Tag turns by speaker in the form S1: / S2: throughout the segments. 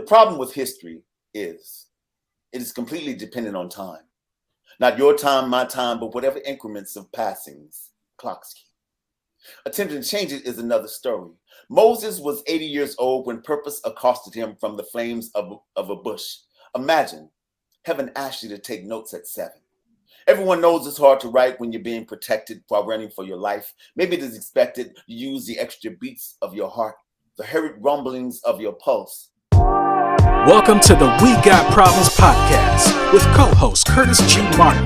S1: The problem with history is it is completely dependent on time. Not your time, my time, but whatever increments of passings clocks keep. Attempting to change it is another story. Moses was 80 years old when purpose accosted him from the flames of a bush. Imagine heaven asked you to take notes at 7. Everyone knows it's hard to write when you're being protected while running for your life. Maybe it is expected you use the extra beats of your heart, the hurried rumblings of your pulse.
S2: Welcome to the We Got Problems podcast with co-hosts Curtis G. Martin,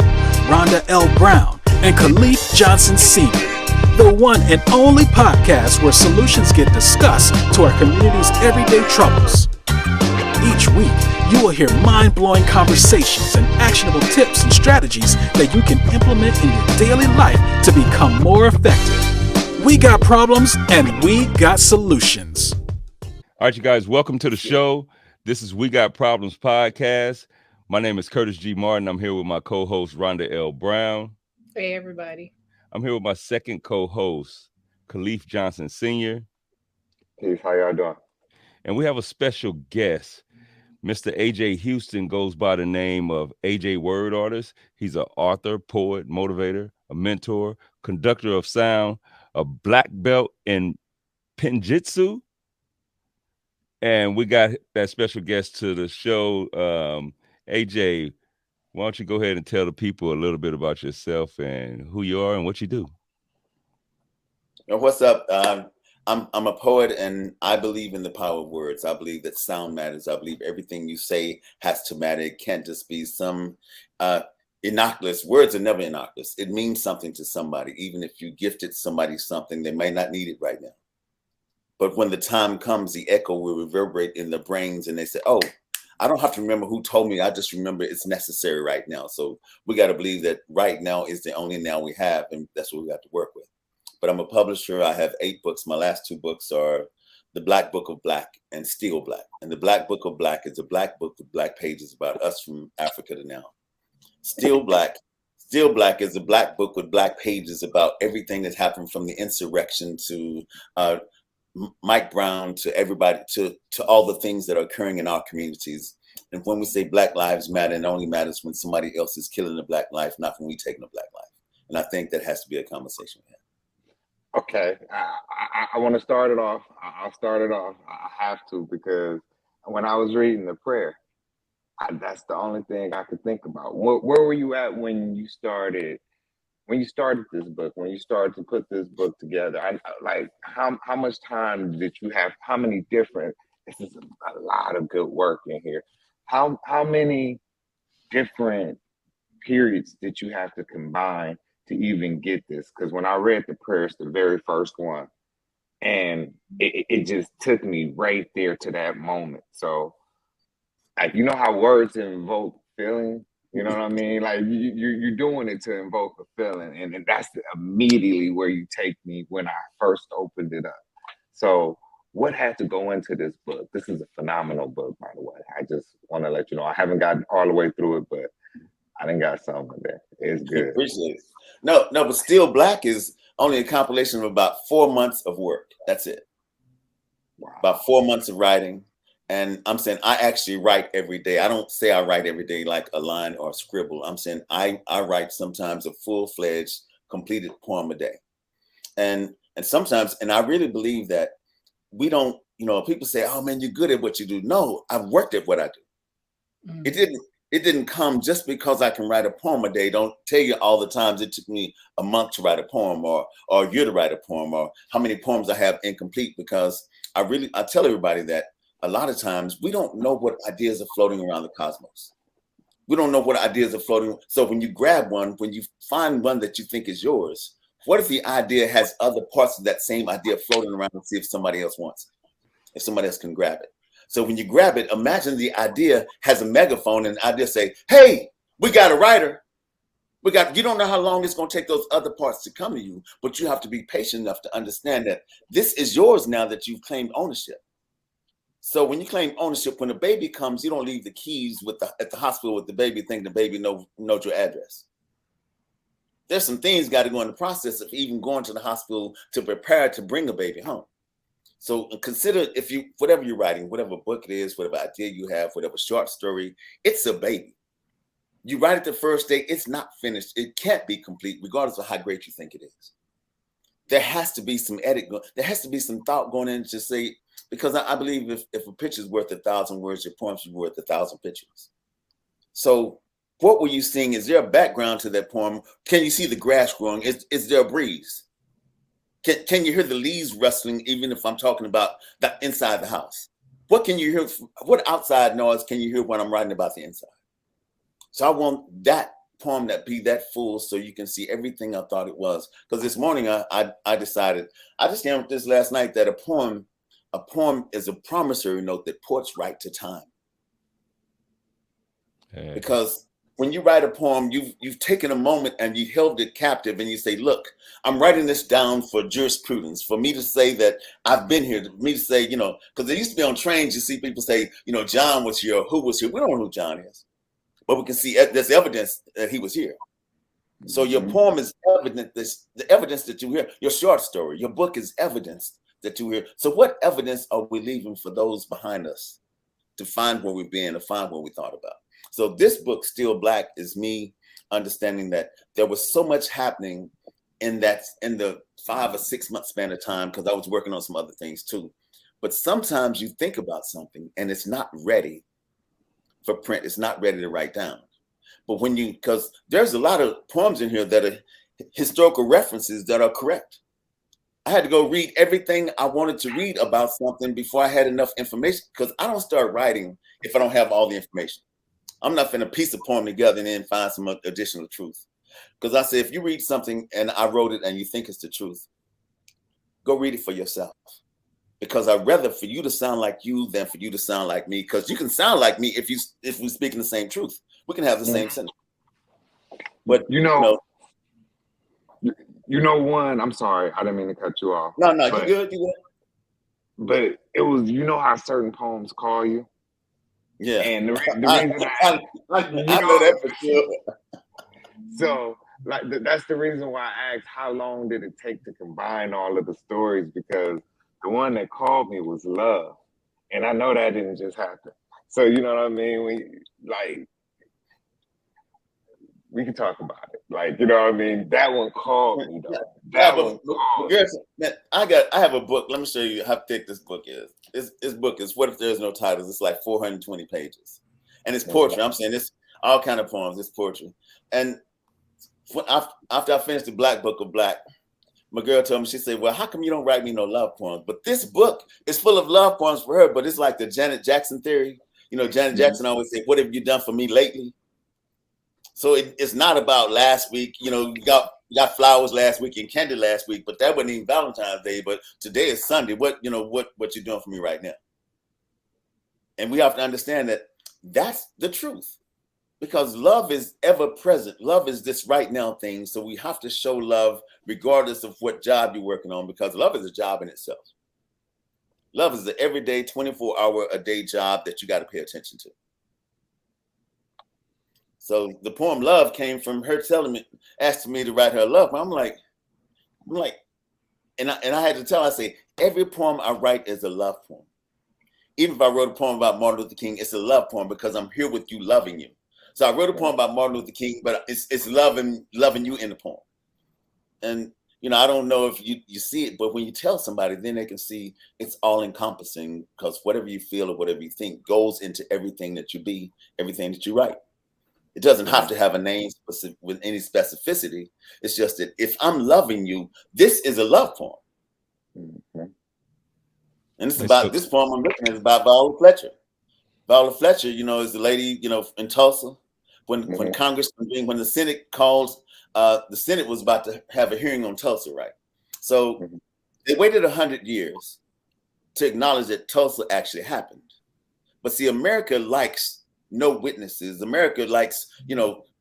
S2: Rhonda L. Brown, and Caliph Johnson Sr., the one and only podcast where solutions get discussed to our community's everyday troubles. Each week, you will hear mind-blowing conversations and actionable tips and strategies that you can implement in your daily life to become more effective. We got problems and we got solutions.
S3: All right, you guys, welcome to the show. This is We Got Problems podcast. My name is Curtis G. Martin. I'm here with my co-host, Rhonda L. Brown.
S4: Hey, everybody.
S3: I'm here with my second co-host, Caliph Johnson Sr.
S5: Hey, how y'all doing?
S3: And we have a special guest. Mr. A.J. Houston goes by the name of A.J. Word Artist. He's an author, poet, motivator, a mentor, conductor of sound, a black belt in Penjitzu. And we got that special guest to the show. AJ, why don't you go ahead and tell the people a little bit about yourself and who you are and what you do?
S1: What's up? I'm a poet, and I believe in the power of words. I believe that sound matters. I believe everything you say has to matter. It can't just be some innocuous. Words are never innocuous. It means something to somebody. Even if you gifted somebody something, they may not need it right now. But when the time comes, the echo will reverberate in the brains, and they say, oh, I don't have to remember who told me. I just remember it's necessary right now. So we got to believe that right now is the only now we have, and that's what we got to work with. But I'm a publisher. I have 8 books. My last 2 books are The Black Book of Blak and Still Blak. And The Black Book of Blak is a black book with black pages about us from Africa to now. Still Blak is a black book with black pages about everything that happened from the insurrection to Mike Brown, to everybody, to all the things that are occurring in our communities. And when we say Black Lives Matter, it only matters when somebody else is killing a black life, not when we taking a black life. And I think that has to be a conversation we have.
S5: Okay, I want to start it off. I'll start it off. I have to, because when I was reading the prayer, that's the only thing I could think about. Where were you at when you started? When you started this book, when you started to put this book together, how much time did you have? How many different? This is a lot of good work in here. How many different periods did you have to combine to even get this? Because when I read the prayers, the very first one, and it just took me right there to that moment. So, you know how words invoke feeling. You know what I mean? Like you're doing it to invoke a feeling, and that's immediately where you take me when I first opened it up. So what had to go into this book? This is a phenomenal book, by the way. I just want to let you know. I haven't gotten all the way through it, but I done got something there. It's good.
S1: Appreciate it. No, but Still Blak is only a compilation of about 4 months of work. That's it.
S5: Wow.
S1: About 4 months of writing. And I'm saying I actually write every day. I don't say I write every day like a line or a scribble. I'm saying I write sometimes a full-fledged, completed poem a day. And sometimes, and I really believe that we don't, people say, oh man, you're good at what you do. No, I've worked at what I do. Mm-hmm. It didn't come just because I can write a poem a day. Don't tell you all the times it took me a month to write a poem or a year to write a poem or how many poems I have incomplete, because I tell everybody that a lot of times we don't know what ideas are floating around the cosmos. We don't know what ideas are floating. So when you grab one, when you find one that you think is yours, what if the idea has other parts of that same idea floating around and see if somebody else wants it, if somebody else can grab it. So when you grab it, imagine the idea has a megaphone and the idea say, hey, we got a writer. You don't know how long it's going to take those other parts to come to you, but you have to be patient enough to understand that this is yours now that you've claimed ownership. So when you claim ownership, when a baby comes, you don't leave the keys at the hospital with the baby, think the baby knows your address. There's some things got to go in the process of even going to the hospital to prepare to bring a baby home. So consider if you, whatever you're writing, whatever book it is, whatever idea you have, whatever short story, it's a baby. You write it the first day, it's not finished. It can't be complete, regardless of how great you think it is. There has to be some there has to be some thought going in to say, because I believe if a picture is worth 1,000 words, your poem should be worth 1,000 pictures. So what were you seeing? Is there a background to that poem? Can you see the grass growing? Is there a breeze? Can you hear the leaves rustling, even if I'm talking about the inside the house? What can you hear? What outside noise can you hear when I'm writing about the inside? So I want that poem that be that full so you can see everything I thought it was. Because this morning I decided, I just came with this last night, that a poem is a promissory note that ports right to time. Hey. Because when you write a poem, you've taken a moment and you held it captive, and you say, look, I'm writing this down for jurisprudence, for me to say that I've been here, for me to say, because they used to be on trains, you see people say, John was here, or who was here. We don't know who John is, but we can see there's evidence that he was here. So your poem is evident, the evidence that you hear. Your short story, your book is evidence that you hear. So what evidence are we leaving for those behind us to find where we've been, to find what we thought about? So this book, Still Blak, is me understanding that there was so much happening in the 5 or 6 month span of time, because I was working on some other things too. But sometimes you think about something and it's not ready for print. It's not ready to write down. But because there's a lot of poems in here that are historical references that are correct. I had to go read everything I wanted to read about something before I had enough information, because I don't start writing if I don't have all the information. I'm not going to piece a poem together and then find some additional truth. Because I say, if you read something and I wrote it and you think it's the truth, go read it for yourself. Because I'd rather for you to sound like you than for you to sound like me. Because you can sound like me if we're speaking the same truth. We can have the same sentence. But
S5: one, I'm sorry, I didn't mean to cut you off.
S1: No, you good.
S5: But it was, how certain poems call you.
S1: Yeah,
S5: and the reason I
S1: know that for sure.
S5: So, that's the reason why I asked, how long did it take to combine all of the stories? Because the one that called me was love, and I know that didn't just happen. So you know what I mean? We can talk about it. You know what I mean? That one called me though.
S1: I have a book. Let me show you how thick this book is. This book is What If There's No Titles? It's like 420 pages. And it's poetry. I'm saying it's all kind of poems. It's poetry. And after I finished the Black Book of Blak, my girl told me, she said, well, how come you don't write me no love poems? But this book is full of love poems for her, but it's like the Janet Jackson theory. Janet Jackson always said, what have you done for me lately? So it's not about last week. You got flowers last week and candy last week, but that wasn't even Valentine's Day. But today is Sunday. What you doing for me right now? And we have to understand that that's the truth, because love is ever present. Love is this right now thing. So we have to show love regardless of what job you're working on, because love is a job in itself. Love is the everyday 24-hour-a-day job that you got to pay attention to. So the poem Love came from her asking me to write her love. I'm like, and I had to tell her, I say, every poem I write is a love poem. Even if I wrote a poem about Martin Luther King, it's a love poem because I'm here with you, loving you. So I wrote a poem about Martin Luther King, but it's loving you in the poem. And, I don't know if you see it, but when you tell somebody, then they can see it's all encompassing, because whatever you feel or whatever you think goes into everything that you be, everything that you write. It doesn't have to have a name with any specificity. It's just that if I'm loving you, this is a love poem. Mm-hmm. And it's about this poem I'm looking at is about Viola Fletcher. Viola Fletcher, is the lady, in Tulsa, when Congress, when the Senate calls, the Senate was about to have a hearing on Tulsa, right? So they waited 100 years to acknowledge that Tulsa actually happened. But see, America likes no witnesses. America likes,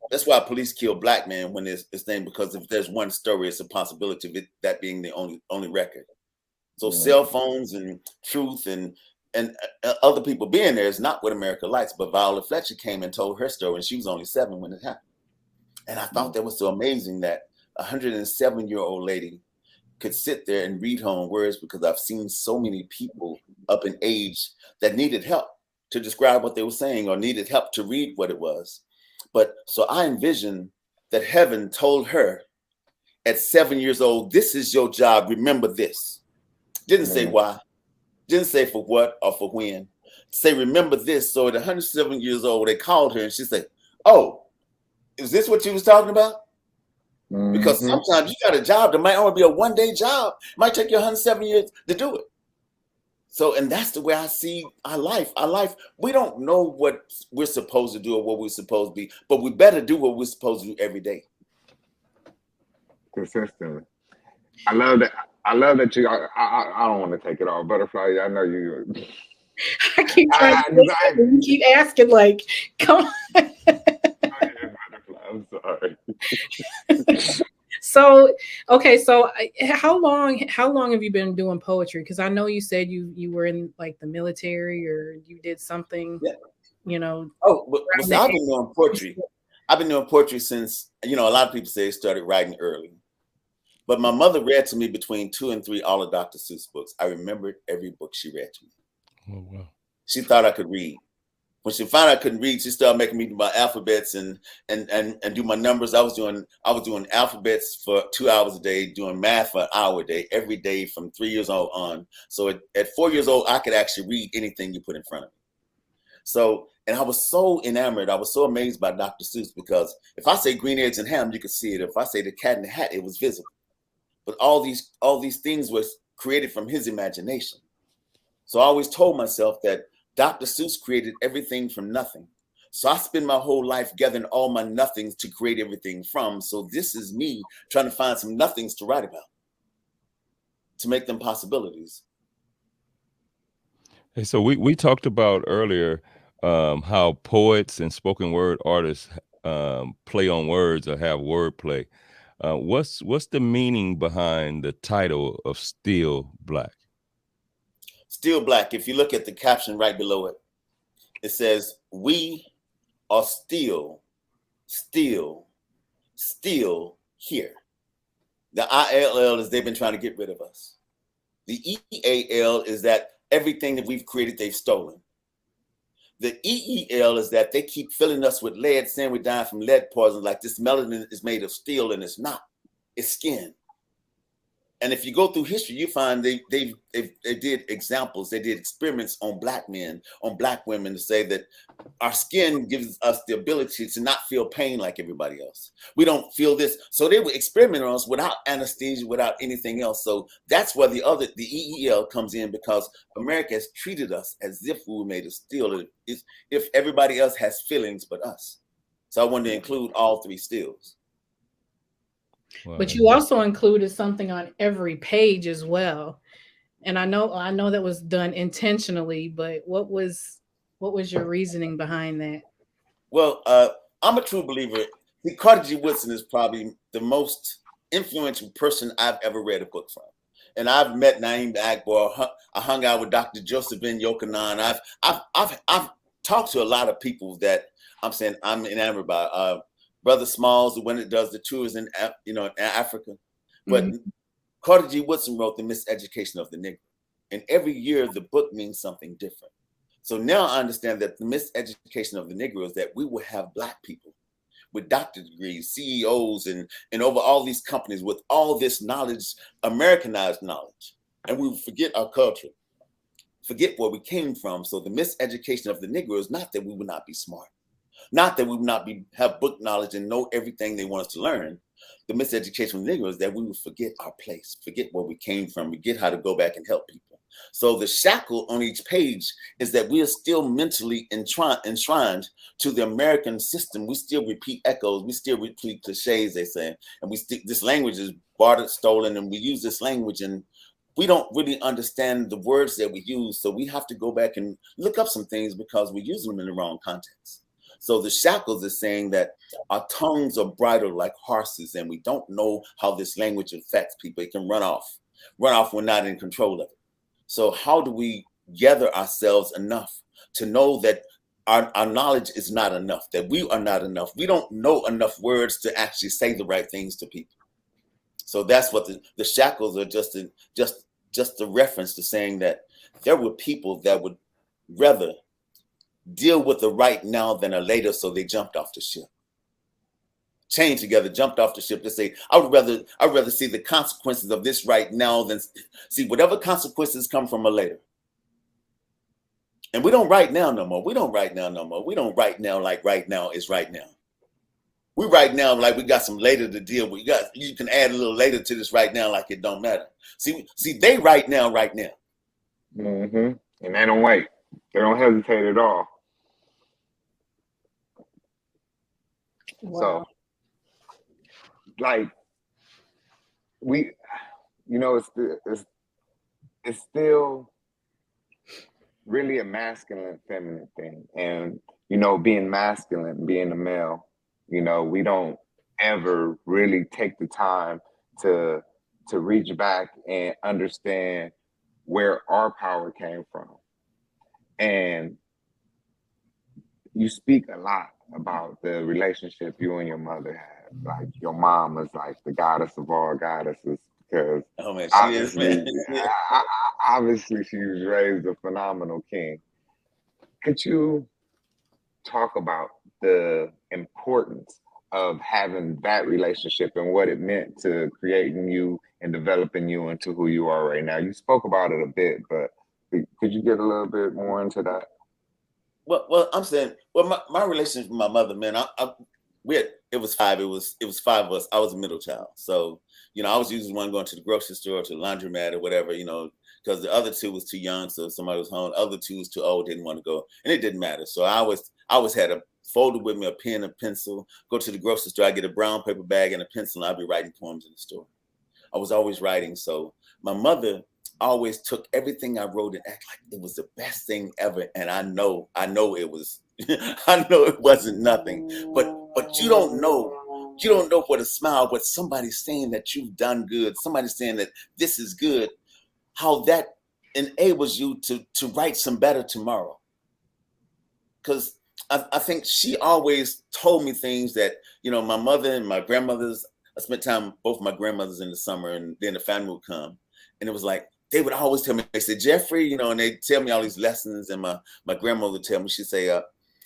S1: that's why police kill black men when it's thing, because if there's one story, it's a possibility of that being the only record. So cell phones and truth and other people being there is not what America likes. But Viola Fletcher came and told her story, and she was only 7 when it happened. And I thought that was so amazing that a 107-year-old lady could sit there and read her own words, because I've seen so many people up in age that needed help to describe what they were saying or needed help to read what it was. But so I envision that heaven told her at 7 years old, this is your job. Remember this. Didn't say why, didn't say for what or for when. Say, remember this. So at 107 years old, they called her and she said, oh, is this what you was talking about? Because sometimes you got a job that might only be a one-day job. It might take you 107 years to do it. So, and that's the way I see our life. Our life, we don't know what we're supposed to do or what we're supposed to be, but we better do what we're supposed to do every day.
S5: Consistently. I love that. I love that you. I don't want to take it all, Butterfly. I know you.
S4: I keep trying to keep asking, like, come on.
S5: I'm sorry.
S4: So, okay, so how long have you been doing poetry? Because I know you said you were in like the military or you did something, you know.
S1: Oh, but see, I've been doing poetry. I've been doing poetry since, you know, a lot of people say I started writing early. But my mother read to me between 2 and 3 all of Dr. Seuss books. I remembered every book she read to me.
S3: Oh, wow.
S1: She thought I could read. When she found out I couldn't read, she started making me do my alphabets and do my numbers. I was doing alphabets for 2 hours a day, doing math for an hour a day, every day from 3 years old on. So at 4 years old, I could actually read anything you put in front of me. So, and I was so enamored. I was so amazed by Dr. Seuss, because if I say green eggs and ham, you could see it. If I say the cat in the hat, it was visible. But all these things were created from his imagination. So I always told myself that Dr. Seuss created everything from nothing. So I spend my whole life gathering all my nothings to create everything from. So this is me trying to find some nothings to write about, to make them possibilities.
S3: Hey, so we talked about earlier how poets and spoken word artists play on words or have wordplay. What's the meaning behind the title of Still Blak?
S1: Still Blak. If you look at the caption right below it, it says, we are still here. The ILL is they've been trying to get rid of us. The EAL is that everything that we've created, they've stolen. The EEL is that they keep filling us with lead, saying we're dying from lead poison, like this melanin is made of steel, and it's not. It's skin. And if you go through history, you find they did examples, they did experiments on Black men, on Black women, to say that our skin gives us the ability to not feel pain like everybody else. We don't feel this. So they would experiment on us without anesthesia, without anything else. So that's where the EEL comes in, because America has treated us as if we were made of steel, if everybody else has feelings but us. So I wanted to include all 3 stills.
S4: Wow. But you also included something on every page as well. And I know that was done intentionally, but what was your reasoning behind that?
S1: Well, I'm a true believer. Carter G. Woodson is probably the most influential person I've ever read a book from. And I've met Naeem Akbar. I hung out with Dr. Joseph Ben Yochanan. I've talked to a lot of people that I'm enamored by. Brother Smalls, the one that does the tours in Africa. But Carter G. Woodson wrote The Miseducation of the Negro. And every year the book means something different. So now I understand that the miseducation of the Negro is that we will have Black people with doctorate degrees, CEOs, and over all these companies with all this knowledge, Americanized knowledge. And we will forget our culture, forget where we came from. So the miseducation of the Negro is not that we will not be smart. Not that we would not have book knowledge and know everything they want us to learn. The miseducation of the Negro is that we will forget our place, forget where we came from, forget how to go back and help people. So the shackle on each page is that we are still mentally enshrined to the American system. We still repeat echoes. We still repeat cliches, they say. And this language is bartered, stolen, and we use this language and we don't really understand the words that we use. So we have to go back and look up some things because we're using them in the wrong context. So the shackles is saying that our tongues are bridled like horses and we don't know how this language affects people. It can run off when we're not in control of it. So how do we gather ourselves enough to know that our knowledge is not enough, that we are not enough? We don't know enough words to actually say the right things to people. So that's what the shackles are just a reference to saying that there were people that would rather deal with the right now than a later, so they jumped off the ship. Chained together, jumped off the ship to say, I'd rather see the consequences of this right now than see whatever consequences come from a later. And we don't right now no more. We don't right now no more. We don't right now like right now is right now. We right now like we got some later to deal with. You can add a little later to this right now like it don't matter. See, they right now.
S5: Mm-hmm. And they don't wait. They don't hesitate at all.
S4: Wow.
S5: So, like, it's still really a masculine, feminine thing. And, being masculine, being a male, we don't ever really take the time to reach back and understand where our power came from. And you speak a lot about the relationship you and your mother had. Like, your mom is like the goddess of all goddesses, because
S1: She is, man.
S5: Obviously she was raised a phenomenal king. Could you talk about the importance of having that relationship and what it meant to creating you and developing you into who you are right now? You spoke about it a bit, but could you get a little bit more into that?
S1: Well, I'm saying, my relationship with my mother, man, it was five of us. I was a middle child. So, I was usually one going to the grocery store, to the laundromat or whatever, because the other two was too young. So if somebody was home, the other two was too old, didn't want to go. And it didn't matter. So I always had a folder with me, a pen, a pencil, go to the grocery store, I get a brown paper bag and a pencil, and I'd be writing poems in the store. I was always writing. So my mother always took everything I wrote and act like it was the best thing ever. And I know it was, I know it wasn't nothing, but you don't know what a smile, what somebody's saying that you've done good, somebody's saying that this is good, how that enables you to write some better tomorrow. Because I think she always told me things that, my mother and my grandmothers, I spent time with both my grandmothers in the summer, and then the family would come. And it was like, they would always tell me, they said, Jeffrey, and they'd tell me all these lessons. And my grandmother would tell me, she'd say,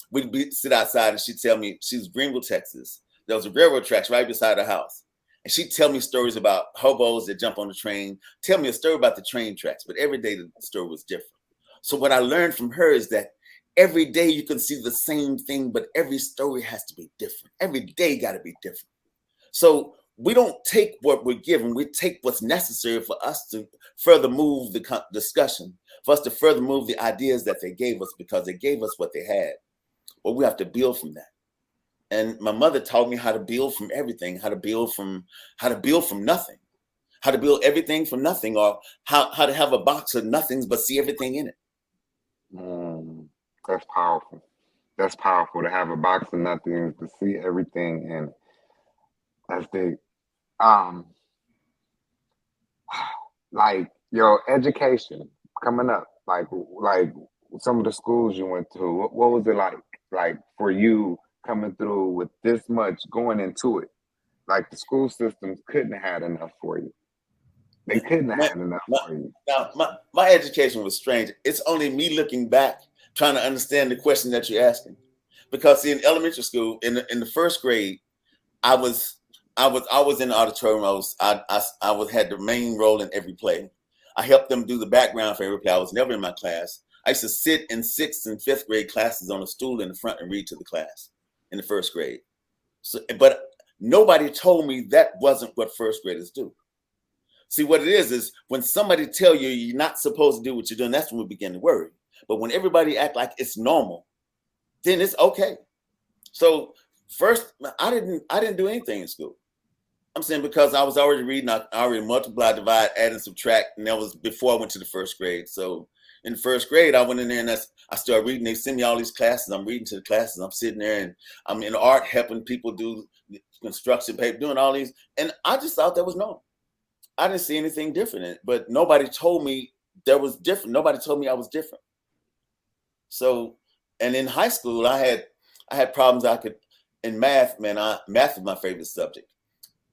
S1: we'd sit outside and she'd tell me, she was Greenville, Texas. There was a railroad tracks right beside her house. And she'd tell me stories about hobos that jump on the train, tell me a story about the train tracks, but every day the story was different. So what I learned from her is that every day you can see the same thing, but every story has to be different. Every day got to be different. So we don't take what we're given, we take what's necessary for us to further move the discussion, for us to further move the ideas that they gave us, because they gave us what they had. Well, we have to build from that. And my mother taught me how to build from everything, how to build from nothing, how to build everything from nothing, or how to have a box of nothings but see everything in it.
S5: That's powerful. That's powerful, to have a box of nothing, to see everything in it. That's big. Like your education coming up, like some of the schools you went to, what was it like for you coming through with this much going into it? Like, the school systems couldn't have had enough for you. They couldn't have had enough for you.
S1: Now, my education was strange. It's only me looking back trying to understand the question that you're asking. Because in elementary school, in the first grade, I was in the auditorium. I had the main role in every play. I helped them do the background for every play. I was never in my class. I used to sit in 6th and 5th grade classes on a stool in the front and read to the class in the first grade. So, but nobody told me that wasn't what first graders do. See, what it is when somebody tell you you're not supposed to do what you're doing, that's when we begin to worry. But when everybody act like it's normal, then it's okay. So first, I didn't do anything in school. I'm saying, because I was already reading, I already multiply, divide, add, and subtract, and that was before I went to the first grade. So in the first grade, I went in there and I started reading. They send me all these classes. I'm reading to the classes. I'm sitting there and I'm in art, helping people do construction paper, doing all these. And I just thought that was normal. I didn't see anything different in it, but nobody told me there was different. Nobody told me I was different. So, and in high school, I had problems. In math, man, math is my favorite subject.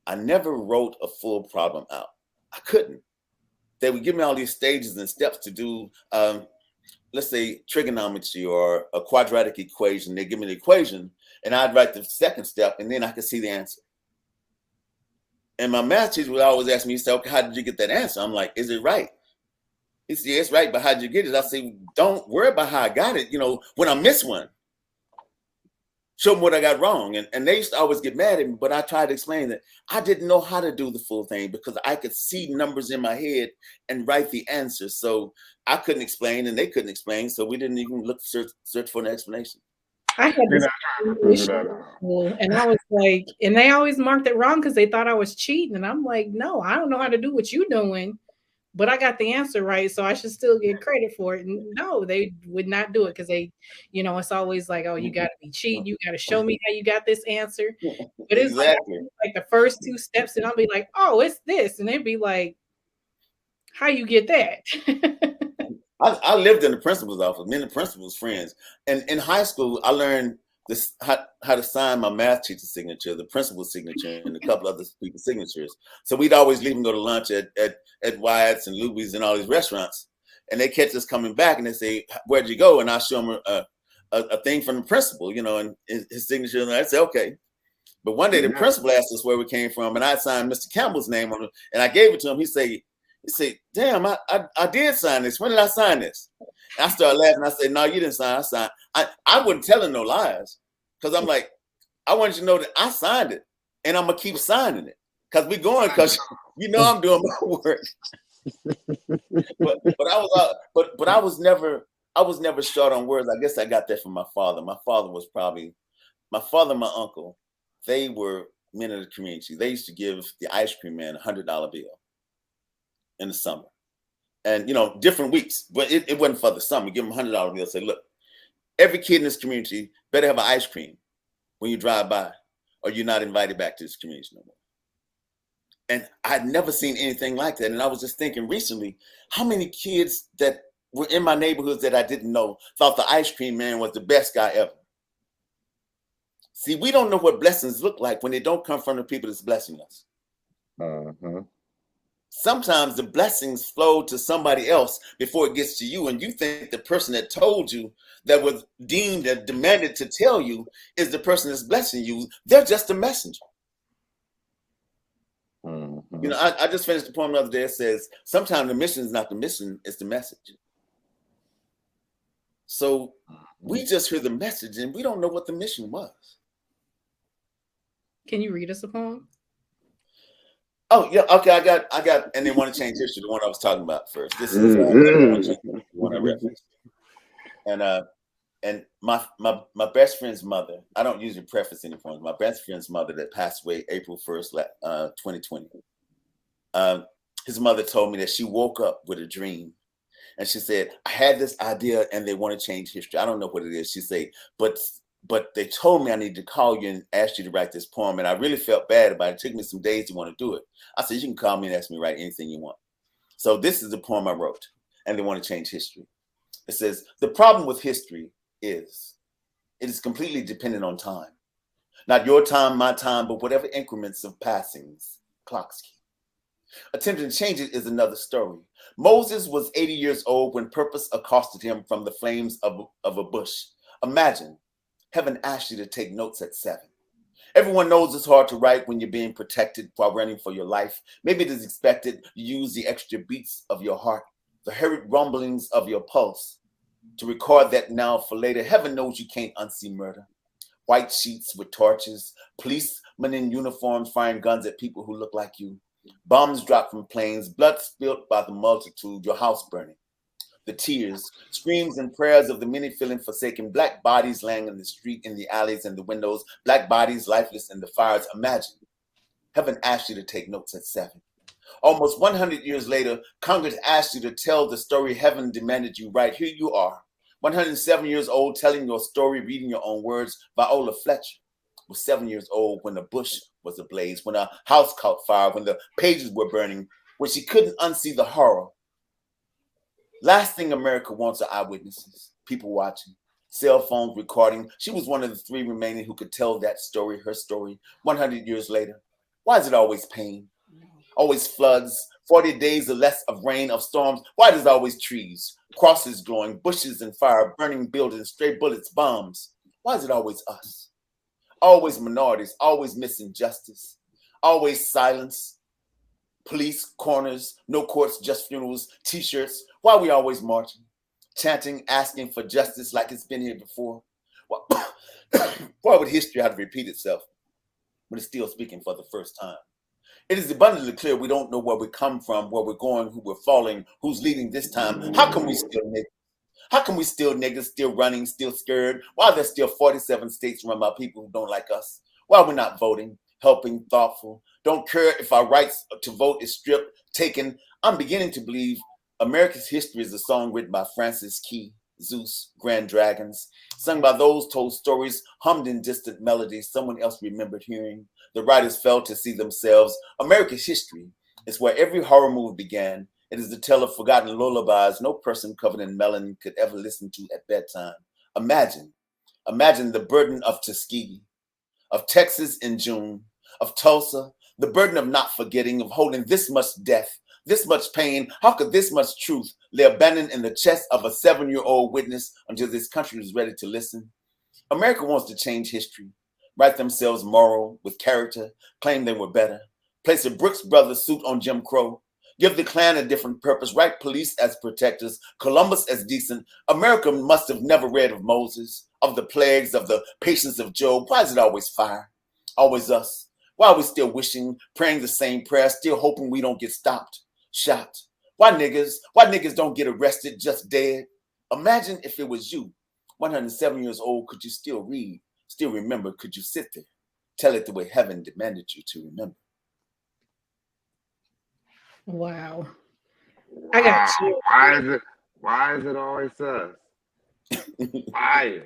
S1: I never wrote a full problem out. I couldn't. They would give me all these stages and steps to do, let's say, trigonometry or a quadratic equation. They give me the equation, and I'd write the second step, and then I could see the answer. And my math teacher would always ask me, he said, okay, how did you get that answer? I'm like, is it right? He said, yeah, it's right, but how did you get it? I say, don't worry about how I got it. When I miss one, show them what I got wrong. And they used to always get mad at me, but I tried to explain that I didn't know how to do the full thing because I could see numbers in my head and write the answer. So I couldn't explain and they couldn't explain. So we didn't even look search for an explanation.
S4: I had this and I was like, and they always marked it wrong because they thought I was cheating. And I'm like, no, I don't know how to do what you're doing, but I got the answer right, so I should still get credit for it. And no, they would not do it because they, it's always like, oh, you got to be cheating. You got to show me how you got this answer. But it's
S1: exactly
S4: like the first two steps, and I'll be like, oh, it's this, and they'd be like, how you get that?
S1: I lived in the principal's office, me and the principal's friends. And in high school, I learned this how to sign my math teacher's signature, the principal's signature, and a couple other people's signatures. So we'd always leave and go to lunch at Wyatt's and Luby's and all these restaurants. And they catch us coming back and they say, where'd you go? And I show them a thing from the principal, and his signature. And I say, okay. But one day the principal asked us where we came from, and I signed Mr. Campbell's name on it, and I gave it to him. He said, damn, I did sign this. When did I sign this? And I started laughing. I said, no, you didn't sign. I signed. I wouldn't tell him no lies because I'm like, I want you to know that I signed it and I'm going to keep signing it because we're going because I'm doing my work. but I was never short on words. I guess I got that from my father. My father and my uncle, they were men of the community. They used to give the ice cream man $100 bill in the summer. And, different weeks, but it wasn't for the summer. Give them $100 bill. Say, look, every kid in this community better have an ice cream when you drive by or you're not invited back to this community no more. And I'd never seen anything like that. And I was just thinking recently, how many kids that were in my neighborhoods that I didn't know thought the ice cream man was the best guy ever. See, we don't know what blessings look like when they don't come from the people that's blessing us.
S5: Uh-huh.
S1: Sometimes the blessings flow to somebody else before it gets to you. And you think the person that told you, that was deemed and demanded to tell you, is the person that's blessing you. They're just a messenger.
S5: Uh-huh.
S1: I just finished the poem the other day. It says, sometimes the mission is not the mission, it's the message. So we just hear the message and we don't know what the mission was.
S4: Can you read us a poem?
S1: Oh yeah, okay. I got, and they want to change history. The one I was talking about first. This is the one I referenced. And my best friend's mother. I don't usually preface any poems. My best friend's mother that passed away April 1st, 2020. His mother told me that she woke up with a dream, and she said, "I had this idea, and they want to change history. I don't know what it is." She said, But they told me I need to call you and ask you to write this poem. And I really felt bad about it. It took me some days to want to do it. I said, you can call me and ask me to write anything you want. So this is the poem I wrote, and they want to change history. It says, the problem with history is it is completely dependent on time. Not your time, my time, but whatever increments of passings clocks keep. Attempting to change it is another story. Moses was 80 years old when purpose accosted him from the flames of a bush. Imagine. Heaven asked you to take notes at 7. Everyone knows it's hard to write when you're being protected while running for your life. Maybe it is expected you use the extra beats of your heart, the hurried rumblings of your pulse to record that now for later. Heaven knows you can't unsee murder. White sheets with torches, policemen in uniforms firing guns at people who look like you. Bombs dropped from planes, blood spilled by the multitude, your house burning. The tears, screams, and prayers of the many feeling forsaken, black bodies laying in the street, in the alleys, and the windows, black bodies lifeless in the fires. Imagine. Heaven asked you to take notes at 7. Almost 100 years later, Congress asked you to tell the story heaven demanded you write. Here you are, 107 years old, telling your story, reading your own words. Viola Fletcher was 7 years old when the bush was ablaze, when a house caught fire, when the pages were burning, when she couldn't unsee the horror. Last thing America wants are eyewitnesses, people watching, cell phones recording. She was one of the 3 remaining who could tell that story, her story, 100 years later. Why is it always pain? Always floods, 40 days or less of rain, of storms. Why does it always trees, crosses glowing, bushes and fire, burning buildings, stray bullets, bombs? Why is it always us? Always minorities, always missing justice, always silence, police, corners, no courts, just funerals, t-shirts. Why are we always marching, chanting, asking for justice like it's been here before? Why would history have to repeat itself when it's still speaking for the first time? It is abundantly clear we don't know where we come from, where we're going, who we're falling, who's leading this time. How can we still niggas? How can we still niggas, still running, still scared? Why are there still 47 states run by people who don't like us? Why are we not voting, helping, thoughtful? Don't care if our rights to vote is stripped, taken. I'm beginning to believe America's history is a song written by Francis Key, Zeus, Grand Dragons, sung by those told stories, hummed in distant melodies someone else remembered hearing. The writers failed to see themselves. America's history is where every horror movie began. It is the tale of forgotten lullabies no person covered in melon could ever listen to at bedtime. Imagine the burden of Tuskegee, of Texas in June, of Tulsa, the burden of not forgetting, of holding this much death, this much pain. How could this much truth lay abandoned in the chest of a 7-year-old witness until this country was ready to listen? America wants to change history, write themselves moral with character, claim they were better, place a Brooks Brothers suit on Jim Crow, give the Klan a different purpose, write police as protectors, Columbus as decent. America must have never read of Moses, of the plagues, of the patience of Job. Why is it always fire? Always us? Why are we still wishing, praying the same prayer, still hoping we don't get stopped, shot? Why niggas don't get arrested, just dead? Imagine if it was you, 107 years old, could you still read, still remember? Could you sit there, tell it the way heaven demanded you to remember?
S4: Wow. I got you.
S5: Why is it always us? Why?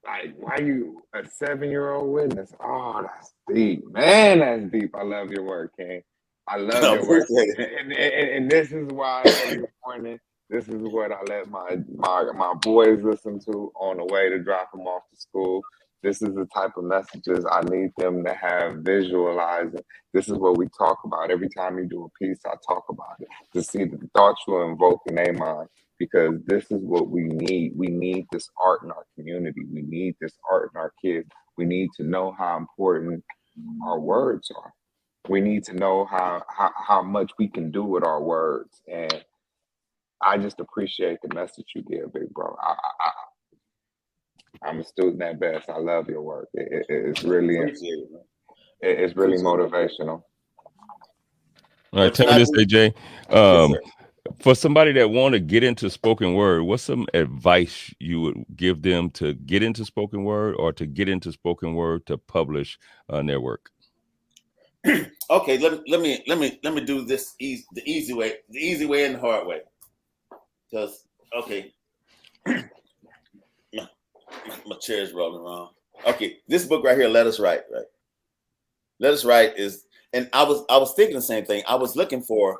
S5: Like, why you a 7-year-old witness? Oh, that's deep. Man, that's deep. I love your work, King. I love your work. And this is why every morning, this is what I let my boys listen to on the way to drop them off to school. This is the type of messages I need them to have visualizing. This is what we talk about. Every time you do a piece, I talk about it to see the thoughts you invoke in their mind, because this is what we need. We need this art in our community. We need this art in our kids. We need to know how important our words are. We need to know how much we can do with our words. And I just appreciate the message you give, big bro. I'm a student at best. I love your work. It's really motivational.
S3: All right, tell me this, AJ. For somebody that want to get into spoken word, what's some advice you would give them to get into spoken word, or to get into spoken word to publish their work?
S1: Okay, let me do this the easy way and the hard way. Because my chair's rolling around. Okay, this book right here, Let Us Write, right? Let Us Write is, and I was thinking the same thing. I was looking for,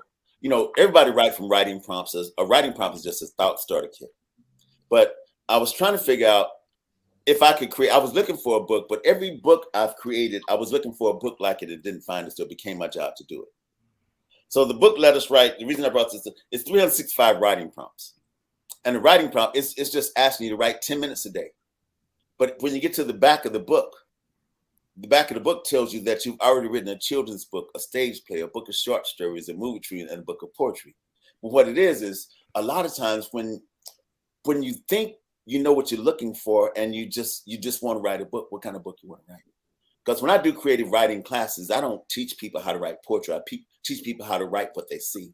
S1: everybody write from writing prompts. A writing prompt is just a thought starter kit. But I was trying to figure out if I could create. I was looking for a book, but every book I've created, I was looking for a book like it and didn't find it, so it became my job to do it. So the book Let Us Write, the reason I brought this is 365 writing prompts. And the writing prompt is just asking you to write 10 minutes a day. But when you get to the back of the book tells you that you've already written a children's book, a stage play, a book of short stories, a movie tree, and a book of poetry. But what it is a lot of times when you think you know what you're looking for and you just want to write a book, what kind of book you want to write? Because when I do creative writing classes, I don't teach people how to write poetry. I teach people how to write what they see.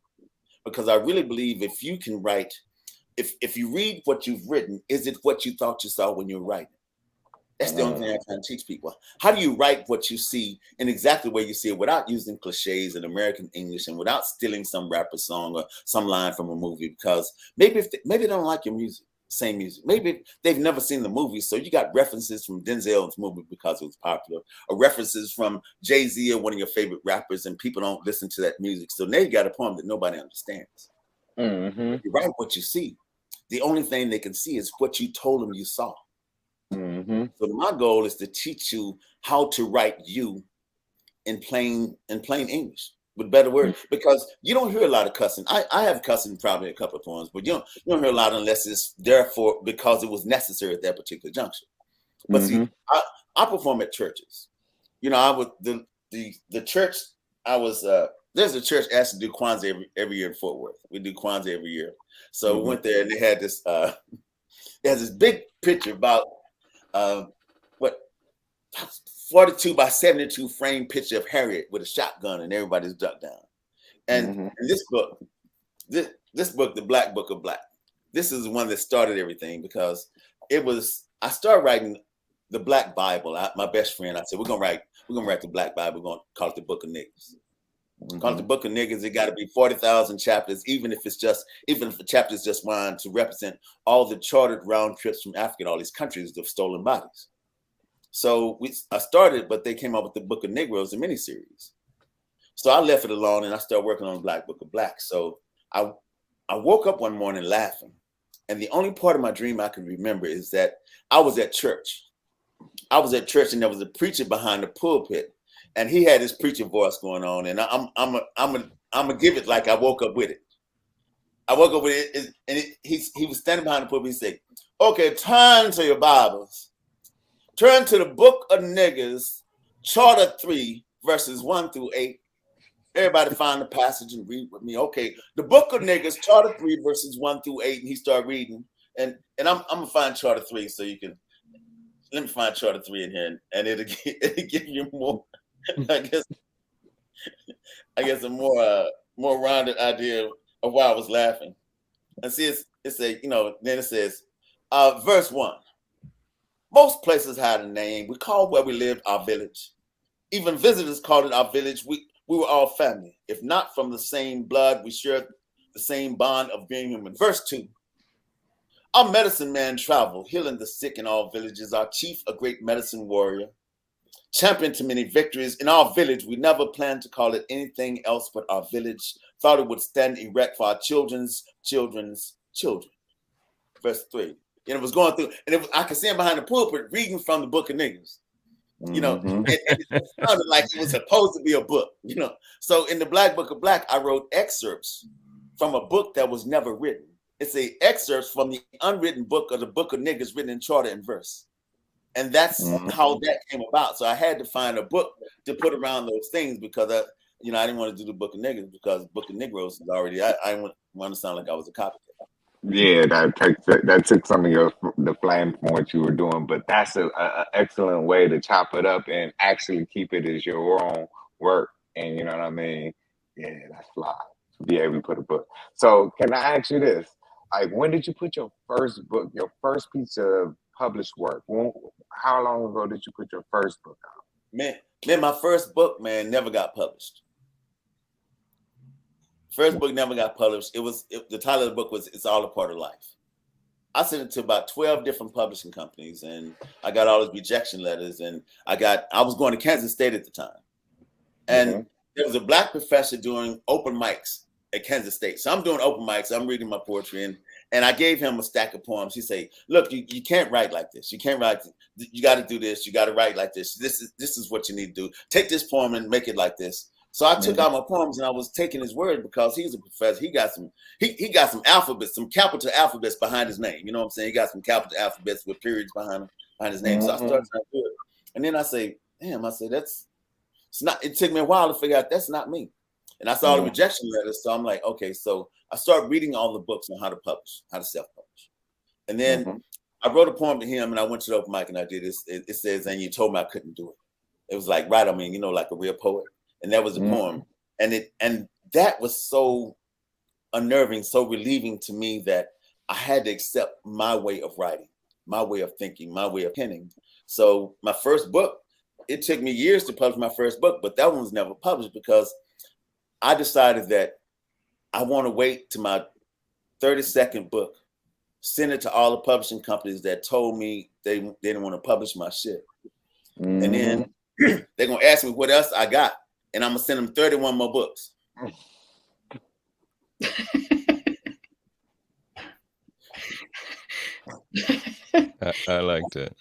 S1: Because I really believe if you can write, if you read what you've written, is it what you thought you saw when you were writing? That's the only thing I try to teach people. How do you write what you see in exactly the way you see it without using cliches and American English and without stealing some rapper song or some line from a movie? Because maybe they don't like your music, same music. Maybe they've never seen the movie, so you got references from Denzel's movie because it was popular, or references from Jay-Z or one of your favorite rappers, and people don't listen to that music. So now you got a poem that nobody understands. Mm-hmm. You write what you see. The only thing they can see is what you told them you saw. Mm-hmm. So my goal is to teach you how to write you in plain English with better words, because you don't hear a lot of cussing. I have cussing probably a couple of poems, but you don't hear a lot unless it's therefore because it was necessary at that particular juncture. But see, I perform at churches. You know, I would the church I was there's a church asked to do Kwanzaa every year in Fort Worth. We do Kwanzaa every year. So we went there and they had this it has this big picture about 42 by 72 frame picture of Harriet with a shotgun and everybody's ducked down. And this book, the Black Book of Blak, this is the one that started everything, because I started writing the Black Bible. My best friend, I said, we're gonna write the Black Bible. We're gonna call it the Book of Niggas. Call it the Book of Niggas. It got to be 40,000 chapters, even if the chapter is just one, to represent all the chartered round trips from Africa and all these countries of stolen bodies. So I started, but they came up with the Book of Negroes, a miniseries. So I left it alone and I started working on the Black Book of Blak. So I woke up one morning laughing, and the only part of my dream I can remember is that I was at church. I was at church and there was a preacher behind the pulpit, and he had his preacher voice going on, and I'm gonna give it like I woke up with it. I woke up with it, and he was standing behind the pulpit. He said, "Okay, turn to your Bibles. Turn to the Book of Niggas, Charter 3, verses 1 through 8. Everybody find the passage and read with me. Okay, the Book of Niggas, Charter 3, verses 1 through 8. And he started reading. And I'm gonna find Charter 3 so you can. Let me find Charter 3 in here, and it'll give you more. I guess a more rounded idea of why I was laughing. And see, it's a, then it says, verse 1. Most places had a name. We called where we lived our village. Even visitors called it our village. We were all family. If not from the same blood, we shared the same bond of being human. Verse 2. Our medicine man traveled, healing the sick in all villages. Our chief, a great medicine warrior, championed to many victories. In our village, we never planned to call it anything else but our village. Thought it would stand erect for our children's children's children. Verse 3. And it was going through, and I could see him behind the pulpit reading from the Book of Niggas. And it sounded like it was supposed to be a book, So in the Black Book of Blak, I wrote excerpts from a book that was never written. It's a excerpts from the unwritten book of the Book of Niggas, written in charter and verse. And that's how that came about. So I had to find a book to put around those things, because I didn't want to do the Book of Niggas, because Book of Negroes is already, I didn't want to sound like I was a copycat.
S5: Yeah, that took some of the flame from what you were doing, but that's an excellent way to chop it up and actually keep it as your own work. And you know what I mean? Yeah, that's fly. To be able to put a book. So can I ask you this? Like, when did you put your first book, your first piece of published work? How long ago did you put your first book out?
S1: Man, my first book, never got published. First book never got published. The title of the book was "It's All a Part of Life." I sent it to about 12 different publishing companies, and I got all those rejection letters. And I was going to Kansas State at the time, and there was a Black professor doing open mics at Kansas State. So I'm doing open mics. I'm reading my poetry, and I gave him a stack of poems. He said, "Look, you can't write like this. You can't write. You got to do this. You got to write like this. This is what you need to do. Take this poem and make it like this." So I took out my poems and I was taking his word, because he's a professor. He got some alphabets, some capital alphabets behind his name. You know what I'm saying? He got some capital alphabets with periods behind his name. So I started trying to do it. And then I say, damn, it's not, it took me a while to figure out that's not me. And I saw the rejection letters. So I'm like, okay, so I started reading all the books on how to publish, how to self-publish. And then I wrote a poem to him, and I went to the open mic and I did this. It says, "And you told me I couldn't do it." It was like, right, I mean, like a real poet. And that was a poem. And that was so unnerving, so relieving to me, that I had to accept my way of writing, my way of thinking, my way of penning. So my first book, it took me years to publish my first book, but that one was never published, because I decided that I want to wait to my 32nd book, send it to all the publishing companies that told me they didn't want to publish my shit. And then they're going to ask me what else I got. And I'm going to send them 31 more books.
S3: I like that.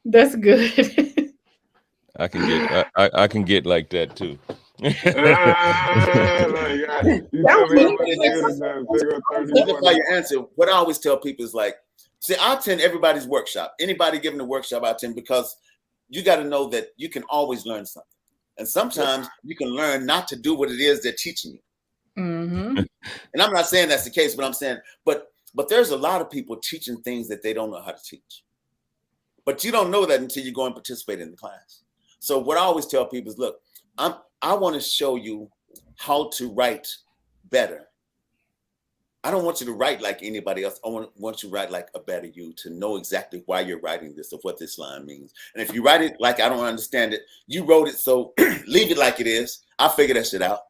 S4: That's good.
S3: I can get like that too.
S1: Simplify your answer. What I always tell people is like, see, I attend everybody's workshop. Anybody giving a workshop, I attend, because you got to know that you can always learn something. And sometimes you can learn not to do what it is they're teaching you.
S4: Mm-hmm.
S1: And I'm not saying that's the case, but I'm saying, but there's a lot of people teaching things that they don't know how to teach. But you don't know that until you go and participate in the class. So what I always tell people is, look, I want to show you how to write better. I don't want you to write like anybody else. I want you to write like a better you, to know exactly why you're writing this, of what this line means. And if you write it like I don't understand it, you wrote it, so leave it like it is. I'll figure that shit out.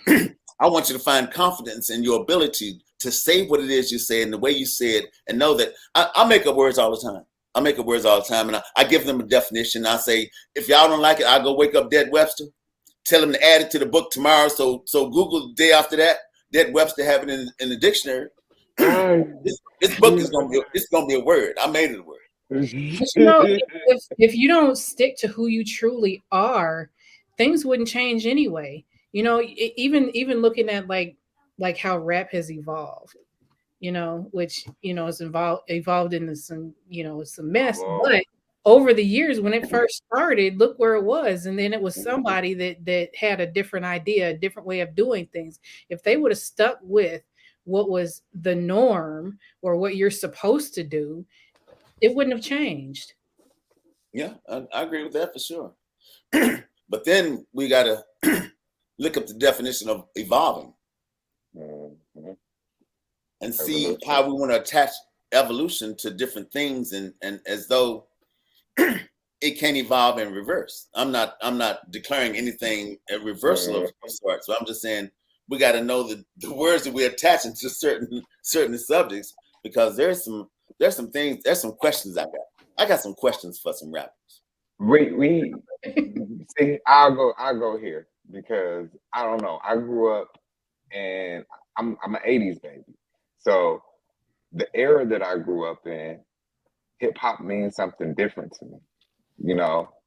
S1: I want you to find confidence in your ability to say what it is you say and the way you say it, and know that I make up words all the time. I make up words all the time, and I give them a definition. I say, if y'all don't like it, I'll go wake up Dead Webster, tell them to add it to the book tomorrow. So Google the day after that, Dead Webster have it in the dictionary. This book is gonna be a word. I made it a word.
S4: If you don't stick to who you truly are, things wouldn't change anyway. Even looking at like how rap has evolved, which is evolved into some some mess. But over the years, when it first started, look where it was, and then it was somebody that had a different idea, a different way of doing things. If they would have stuck with what was the norm or what you're supposed to do, it wouldn't have changed.
S1: Yeah, I agree with that for sure. But then we got to look up the definition of evolving and see how we want to attach evolution to different things, and as though it can evolve in reverse. I'm not declaring anything a reversal of sort. So I'm just saying we got to know the words that we're attaching to certain subjects, because there's some questions I got. I got some questions for some rappers.
S5: We see. I'll go here because I don't know. I grew up and I'm an '80s baby, so the era that I grew up in, hip hop means something different to me,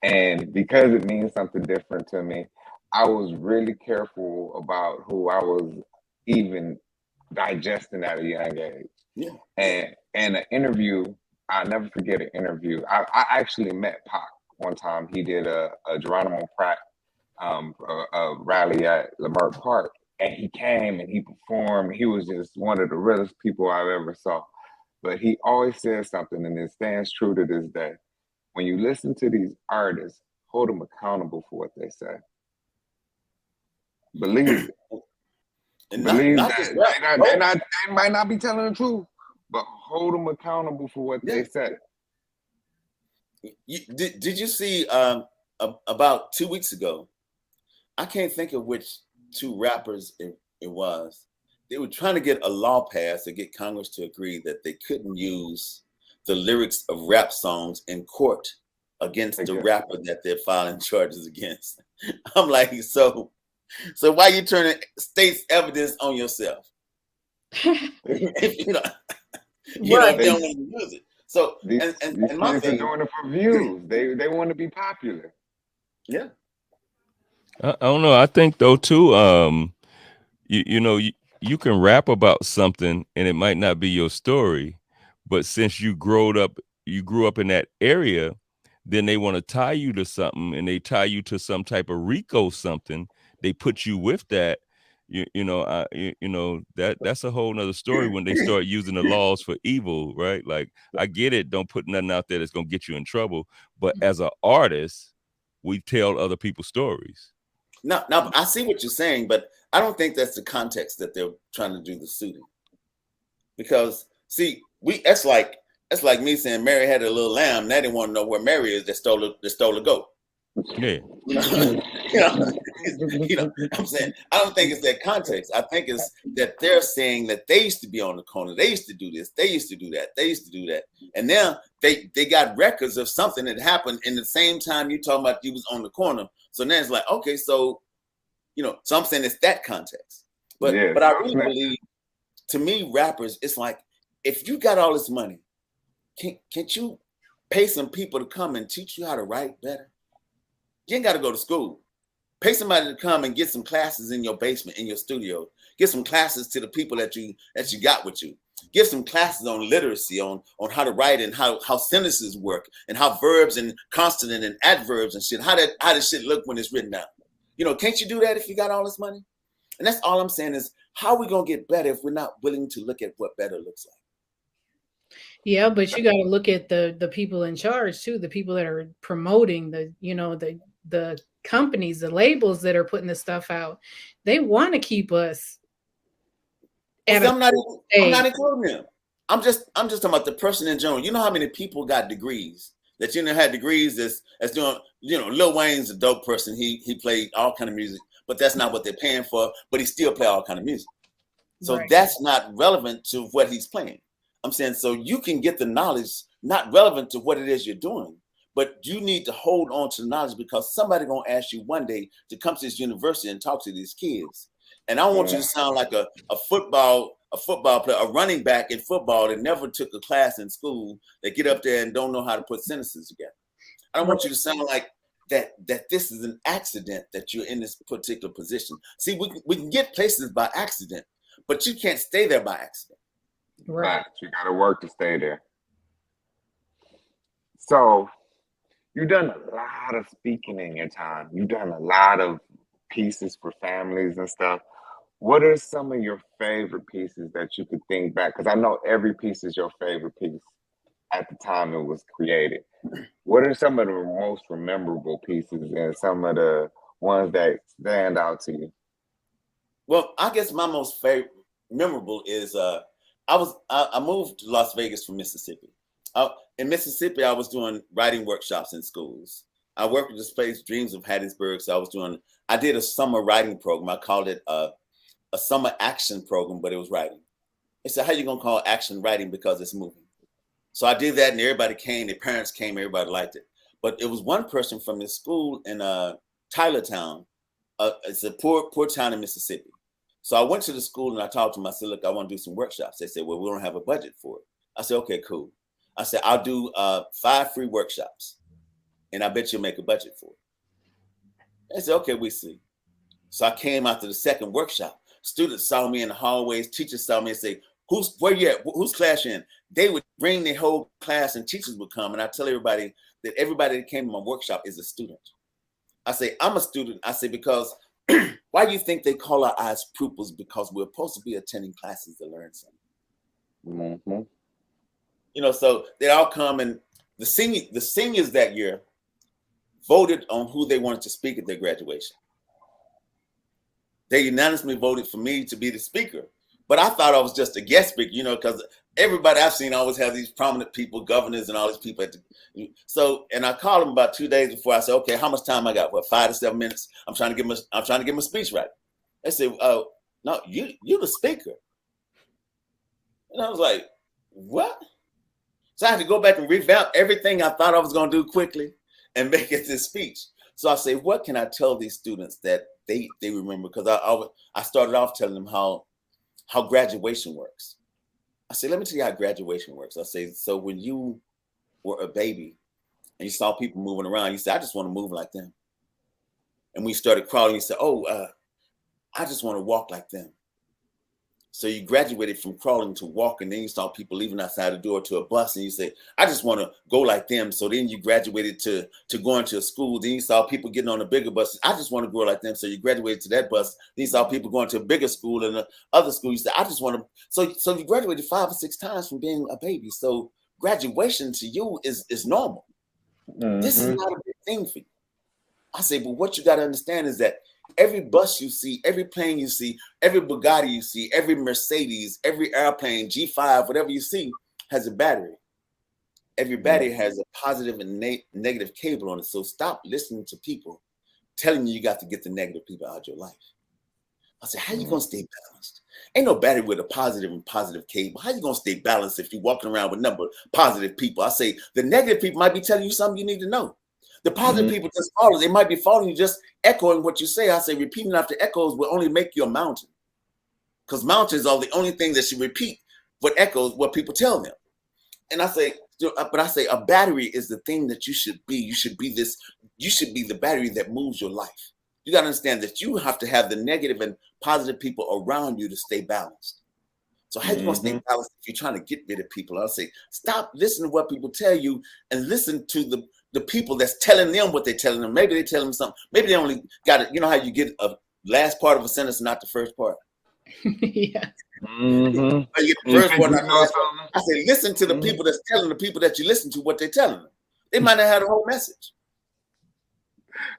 S5: and because it means something different to me, I was really careful about who I was even digesting at a young age.
S1: Yeah.
S5: And an interview, I'll never forget an interview. I actually met Pac one time. He did a Geronimo Pratt a rally at Lamert Park, and he came and he performed. He was just one of the realest people I've ever saw. But he always says something, and it stands true to this day. When you listen to these artists, hold them accountable for what they say. Believe it.
S1: And
S5: Believe
S1: not
S5: that. They might not be telling the truth, but hold them accountable for what they say.
S1: Did you see about 2 weeks ago? I can't think of which two rappers it was. They were trying to get a law passed to get Congress to agree that they couldn't use the lyrics of rap songs in court against the rapper that they're filing charges against. I'm like, so why you turning state's evidence on yourself? if you don't want to use it. So
S5: these
S1: my thing,
S5: are doing it for views. They want to be popular.
S1: Yeah.
S3: I don't know. I think though too. You can rap about something and it might not be your story, but since you grew up in that area, then they want to tie you to something, and they tie you to some type of RICO something. They put you with that. That's a whole nother story when they start using the laws for evil, right? Like, I get it. Don't put nothing out there that's going to get you in trouble. But as an artist, we tell other people's stories.
S1: No, I see what you're saying, but I don't think that's the context that they're trying to do the suiting. Because see, that's like me saying Mary had a little lamb. They didn't want to know where Mary is. They stole a goat.
S3: Yeah.
S1: I'm saying I don't think it's that context. I think it's that they're saying that they used to be on the corner. They used to do this. They used to do that. They used to do that. And now they got records of something that happened in the same time you talking about you was on the corner. So now it's like, okay, so so I'm saying it's that context. But I really believe, to me, rappers, it's like, if you got all this money, can't you pay some people to come and teach you how to write better? You ain't got to go to school. Pay somebody to come and get some classes in your basement, in your studio. Get some classes to the people that you got with you. Give some classes on literacy, on how to write and how sentences work and how verbs and consonant and adverbs and shit, how does shit look when it's written down. You know, can't you do that if you got all this money? And that's all I'm saying is, how are we going to get better if we're not willing to look at what better looks like?
S4: Yeah, but you got to look at the people in charge too, the people that are promoting the companies, the labels that are putting this stuff out. They want to keep us.
S1: I'm not including them. I'm just talking about the person in general. You know how many people got degrees that had degrees that's doing, Lil Wayne's a dope person. He played all kind of music, but that's not what they're paying for, but he still play all kind of music. So that's not relevant to what he's playing. I'm saying, so you can get the knowledge not relevant to what it is you're doing, but you need to hold on to the knowledge because somebody gonna ask you one day to come to this university and talk to these kids. And I don't want you to sound like a football player, a running back in football that never took a class in school, that get up there and don't know how to put sentences together. I don't want you to sound like that this is an accident that you're in this particular position. See, we can get places by accident, but you can't stay there by accident.
S5: Right. You got to work to stay there. So you've done a lot of speaking in your time. You've done a lot of pieces for families and stuff. What are some of your favorite pieces that you could think back? Because I know every piece is your favorite piece at the time it was created. What are some of the most memorable pieces and some of the ones that stand out to you?
S1: Well, I guess my most memorable is I moved to Las Vegas from Mississippi. In Mississippi, I was doing writing workshops in schools. I worked with the space Dreams of Hattiesburg. So I did a summer writing program. I called it a summer action program, but it was writing. They said, how you going to call action writing because it's moving? So I did that and everybody came, their parents came, everybody liked it. But it was one person from this school in Tylertown. It's a poor town in Mississippi. So I went to the school and I talked to them. I said, look, I want to do some workshops. They said, well, we don't have a budget for it. I said, okay, cool. I said, I'll do 5 free workshops and I bet you'll make a budget for it. They said, okay, we see. So I came after the second workshop. Students saw me in the hallways. Teachers saw me and say, where you at? Whose class you in? They would bring their whole class and teachers would come. And I tell everybody that everybody that came to my workshop is a student. I say, I'm a student. I say, because why do you think they call our eyes pupils? Because we're supposed to be attending classes to learn something. Mm-hmm. So they all come, and the seniors that year voted on who they wanted to speak at their graduation. They unanimously voted for me to be the speaker. But I thought I was just a guest speaker, because everybody I've seen always have these prominent people, governors and all these people. And I called them about 2 days before. I said, okay, how much time I got? What, 5 to 7 minutes? I'm trying to get my speech right. They said, oh, no, you the speaker. And I was like, what? So I had to go back and revamp everything I thought I was going to do quickly and make it this speech. So I say, what can I tell these students that they remember? Because I started off telling them how graduation works. I say, let me tell you how graduation works. I say, so when you were a baby and you saw people moving around, you said, I just want to move like them. And we started crawling, you said, I just want to walk like them. So you graduated from crawling to walking. Then you saw people leaving outside the door to a bus, and you say, I just want to go like them. So then you graduated to going to a school. Then you saw people getting on a bigger bus. I just want to grow like them. So you graduated to that bus. Then you saw people going to a bigger school and other school. You said, I just want to. So you graduated 5 or 6 times from being a baby. So graduation to you is normal. Mm-hmm. This is not a big thing for you. I say, but what you got to understand is that every bus you see, every plane you see, every Bugatti you see, every Mercedes, every airplane, G5, whatever you see, has a battery. Every battery has a positive and negative cable on it. So stop listening to people telling you got to get the negative people out of your life. I said, how you going to stay balanced? Ain't no battery with a positive and positive cable. How you going to stay balanced if you're walking around with number positive people? I say, the negative people might be telling you something you need to know. The positive people just follow. They might be following you, just echoing what you say. I say repeating after echoes will only make you a mountain. Because mountains are the only thing that should repeat what echoes what people tell them. And I say, but I say a battery is the thing that you should be. You should be this. You should be the battery that moves your life. You got to understand that you have to have the negative and positive people around you to stay balanced. So how you gonna stay balanced if you're trying to get rid of people? I'll say, stop listening to what people tell you and listen to the people that's telling them what they're telling them. Maybe they tell them something. Maybe they only got it. You know how you get a last part of a sentence, not the first part.
S4: Yeah.
S1: You get the first part, not the last part. I say, listen to the people that's telling the people that you listen to what they're telling them. They might not have the whole message.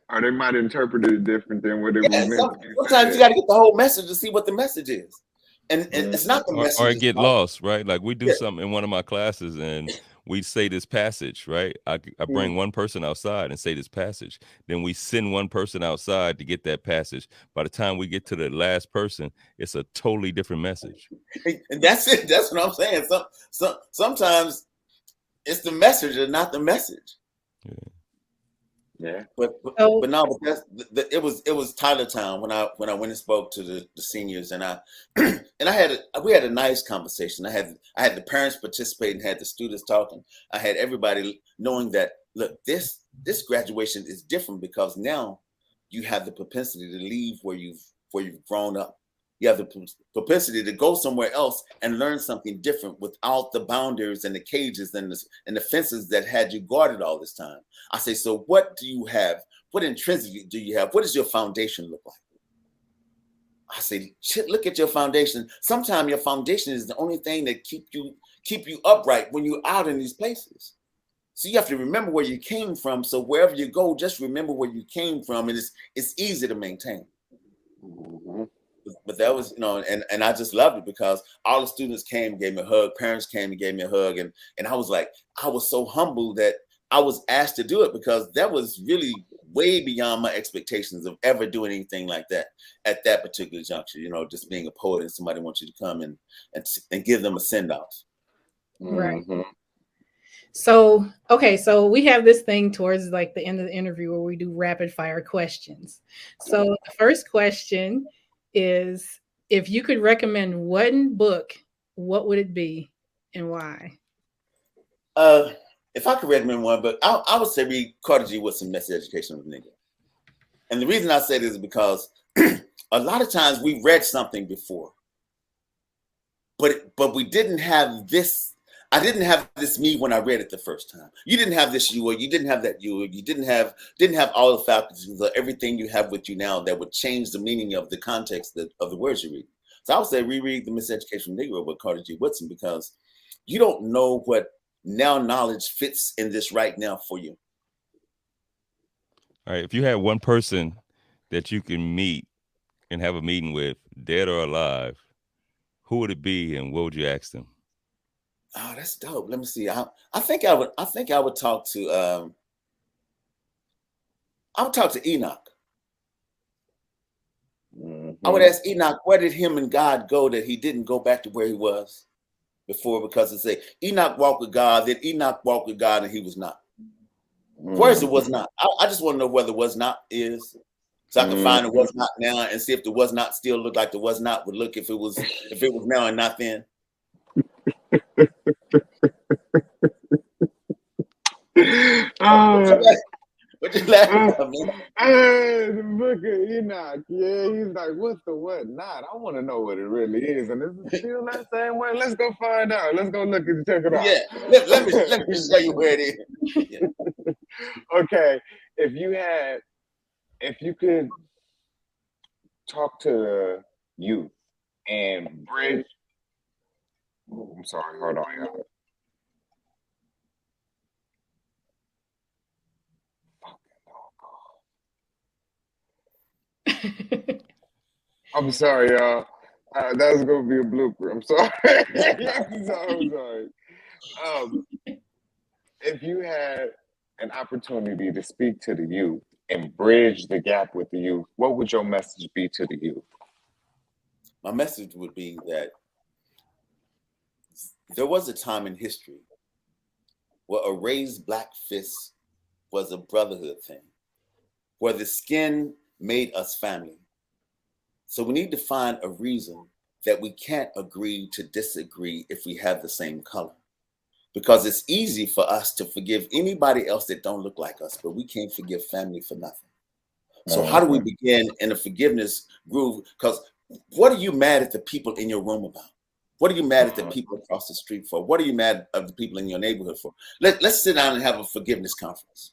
S5: Or they might interpret it different than what it was meant to be.
S1: Sometimes you got to get the whole message to see what the message is. And it's not the message.
S3: Or it get lost, right? Like we do something in one of my classes and we say this passage, right? I bring one person outside and say this passage. Then we send one person outside to get that passage. By the time we get to the last person, it's a totally different message.
S1: And that's it. That's what I'm saying. Sometimes it's the message and not the message.
S5: Yeah.
S1: But it was Tyler Town when I went and spoke to the seniors, and we had a nice conversation. I had the parents participating, had the students talking. I had everybody knowing that, look, this graduation is different because now you have the propensity to leave where you've grown up. You have the propensity to go somewhere else and learn something different without the boundaries and the cages and the fences that had you guarded all this time. I say, so what do you have? What intrinsically do you have? What does your foundation look like? I say, look at your foundation. Sometimes your foundation is the only thing that keep you upright when you're out in these places. So you have to remember where you came from. So wherever you go, just remember where you came from, and it's easy to maintain. But that was, and I just loved it because all the students came, gave me a hug. Parents came and gave me a hug. And I was like, I was so humbled that I was asked to do it because that was really way beyond my expectations of ever doing anything like that at that particular juncture, just being a poet and somebody wants you to come and give them a send-off.
S4: Right. So, okay. So we have this thing towards like the end of the interview where we do rapid fire questions. So the first question is, if you could recommend one book, what would it be and why?
S1: If I could recommend one book, I would say read Carter G. Woodson, Message Education of the Negro. And the reason I say this is because a lot of times we read something before, but we didn't have this. I didn't have this me when I read it the first time. You didn't have this you, or you didn't have that you, or you didn't have all the faculties or everything you have with you now that would change the meaning of the context of the words you read. So I would say reread The Miseducation of Negro by Carter G. Woodson, because you don't know what now knowledge fits in this right now for you.
S3: All right. If you had one person that you can meet and have a meeting with, dead or alive, who would it be and what would you ask them?
S1: Oh, that's dope. Let me see. I think I would talk to Enoch. I would ask Enoch, where did him and God go that he didn't go back to where he was before? Because it say Enoch walked with God, then Enoch walked with God and he was not. Where's the was not? I just want to know where the was not is, so I can find the was not now and see if the was not still look like the was not would look if it was now and not then. What you laughing at, man?
S5: The book of Enoch. Yeah, he's like, what's the what not? I want to know what it really is. And is it still that same way? Let's go find out. Let's go look and check it out.
S1: Yeah, let me show you where it is. Yeah.
S5: Okay, if you could talk to the youth and bridge. Oh, I'm sorry, hold on, y'all. I'm sorry, y'all. That was gonna be a blooper. I'm sorry. I'm sorry. If you had an opportunity to speak to the youth and bridge the gap with the youth, what would your message be to the youth?
S1: My message would be that there was a time in history where a raised black fist was a brotherhood thing, where the skin made us family. So we need to find a reason that we can't agree to disagree if we have the same color. because it's easy for us to forgive anybody else that don't look like us, but we can't forgive family for nothing. So how do we begin in a forgiveness groove? Because what are you mad at the people in your room about? What are you mad at the people across the street for? What are you mad at the people in your neighborhood for? Let's sit down and have a forgiveness conference.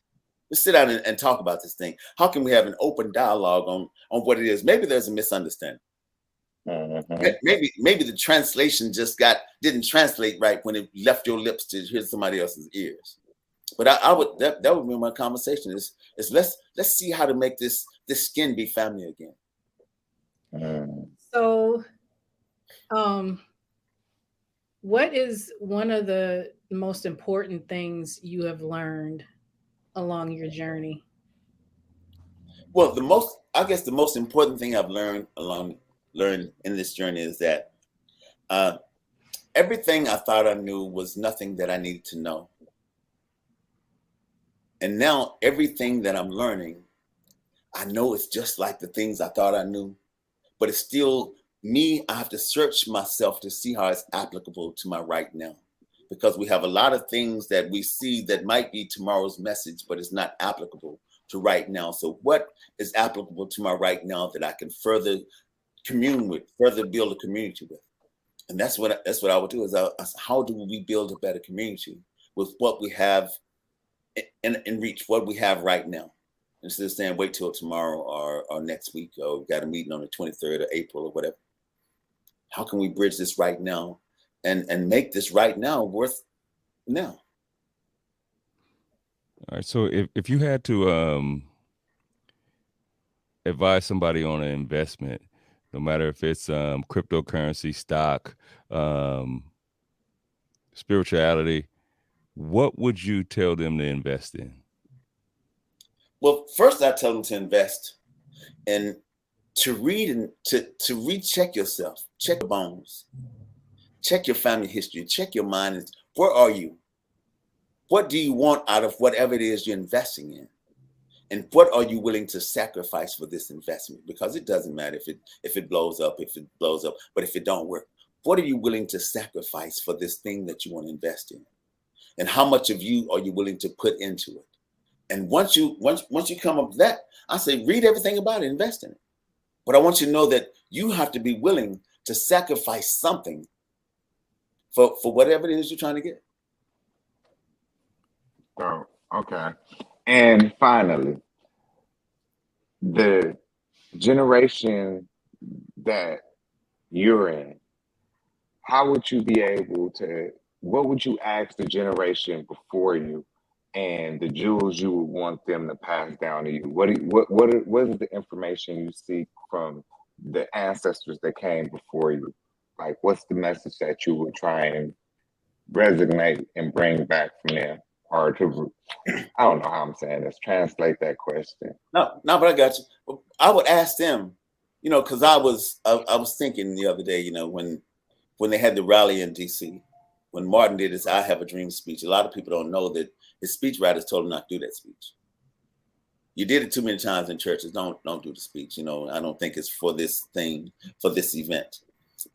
S1: Let's sit down and talk about this thing. How can we have an open dialogue on what it is? Maybe there's a misunderstanding. Maybe the translation just didn't translate right when it left your lips to hear somebody else's ears. But that would be my conversation is let's see how to make this skin be family again.
S4: So, what is one of the most important things you have learned along your journey?
S1: Well, the most important thing I've learned in this journey is that everything I thought I knew was nothing that I needed to know. And now everything that I'm learning, I know it's just like the things I thought I knew, but it's still me. I have to search myself to see how it's applicable to my right now, because we have a lot of things that we see that might be tomorrow's message, but it's not applicable to right now. So what is applicable to my right now that I can further commune with, further build a community with? And that's what I would do is how do we build a better community with what we have in reach, what we have right now, instead of saying wait till tomorrow or next week, or we've got a meeting on the 23rd of April or whatever. How can we bridge this right now and make this right now worth now?
S3: All right. So if you had to advise somebody on an investment, no matter if it's cryptocurrency, stock, spirituality, what would you tell them to invest in?
S1: Well, first I tell them to invest and to read and to recheck yourself, check your bones, check your family history, check your mind. Where are you? What do you want out of whatever it is you're investing in? And what are you willing to sacrifice for this investment? Because it doesn't matter if it blows up, but if it don't work, what are you willing to sacrifice for this thing that you want to invest in? And how much of you are you willing to put into it? And once you come up with that, I say read everything about it, invest in it. But I want you to know that you have to be willing to sacrifice something for whatever it is you're trying to get.
S5: Oh, okay. And finally, the generation that you're in, how would you be able to, what would you ask the generation before you and the jewels you would want them to pass down to you? What is the information you seek from the ancestors that came before you? Like, what's the message that you would try and resonate and bring back from them? Or to, I don't know how I'm saying this, translate that question.
S1: No, but I got you. I would ask them, because I was thinking the other day, when they had the rally in DC, when Martin did his I Have a Dream speech, a lot of people don't know that his speechwriters told him not to do that speech. You did it too many times in churches. Don't do the speech. I don't think it's for this thing, for this event.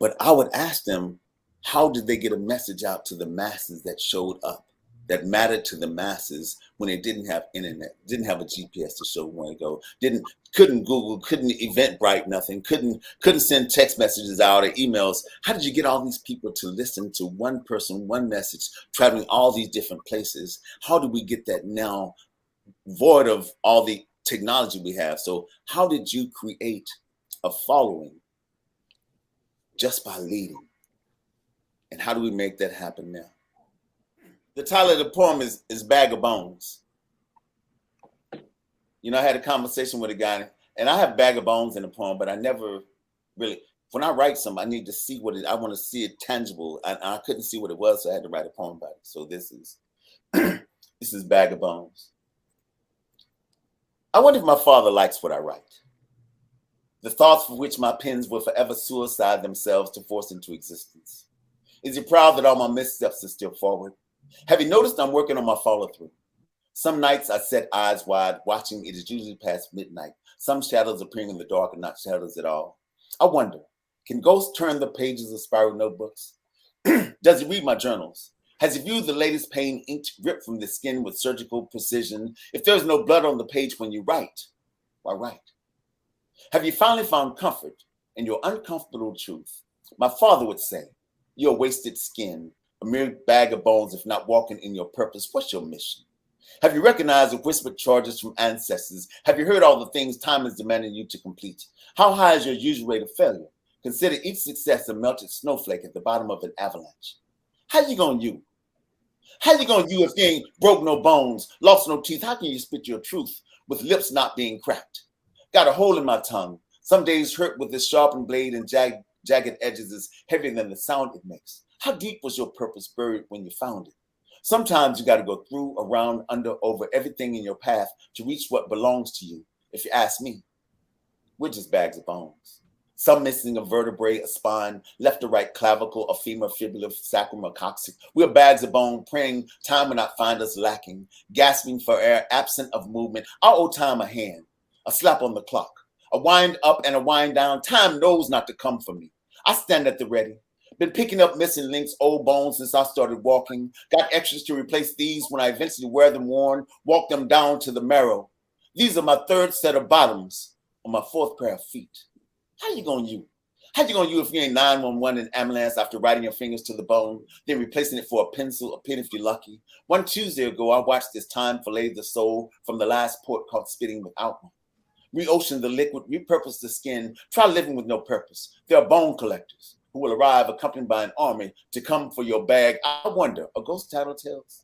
S1: But I would ask them, how did they get a message out to the masses that showed up, that mattered to the masses when they didn't have internet, didn't have a GPS to show where to go, couldn't Google, couldn't Eventbrite, nothing, couldn't send text messages out or emails. How did you get all these people to listen to one person, one message, traveling all these different places? How do we get that now, void of all the technology we have? So how did you create a following just by leading? And how do we make that happen now? The title of the poem is Bag of Bones. I had a conversation with a guy, and I have Bag of Bones in the poem, but I never really, when I write something, I need to see I want to see it tangible. I couldn't see what it was, so I had to write a poem about it. So this is Bag of Bones. I wonder if my father likes what I write. The thoughts for which my pens will forever suicide themselves to force into existence. Is he proud that all my missteps are still forward? Have you noticed I'm working on my follow-through? Some nights I set eyes wide, watching. It is usually past midnight. Some shadows appearing in the dark and not shadows at all. I wonder, can ghosts turn the pages of spiral notebooks? Does he read my journals? Has he viewed the latest pain inked ripped from the skin with surgical precision? If there's no blood on the page when you write, why write? Have you finally found comfort in your uncomfortable truth? My father would say, you're a wasted skin, a mere bag of bones if not walking in your purpose. What's your mission? Have you recognized the whispered charges from ancestors? Have you heard all the things time is demanding you to complete? How high is your usual rate of failure? Consider each success a melted snowflake at the bottom of an avalanche. How you gonna you? How you gonna you if you ain't broke no bones, lost no teeth? How can you spit your truth with lips not being cracked? Got a hole in my tongue. Some days hurt with this sharpened blade and jagged edges is heavier than the sound it makes. How deep was your purpose buried when you found it? Sometimes you got to go through, around, under, over everything in your path to reach what belongs to you. If you ask me, we're just bags of bones. Some missing a vertebrae, a spine, left or right clavicle, a femur, fibula, sacrum, or coccyx. We're bags of bone, praying time will not find us lacking, gasping for air, absent of movement. I owe time a hand, a slap on the clock, a wind up and a wind down. Time knows not to come for me. I stand at the ready. Been picking up missing links, old bones since I started walking. Got extras to replace these when I eventually wear them worn, walk them down to the marrow. These are my third set of bottoms on my fourth pair of feet. How you gonna you? How you gonna you if you ain't 911 in ambulance after writing your fingers to the bone, then replacing it for a pencil, a pen if you're lucky? One Tuesday ago, I watched this time fillet the soul from the last port caught spitting without one. Re-ocean the liquid, repurpose the skin, try living with no purpose. There are bone collectors who will arrive accompanied by an army to come for your bag. I wonder, are ghost tattletales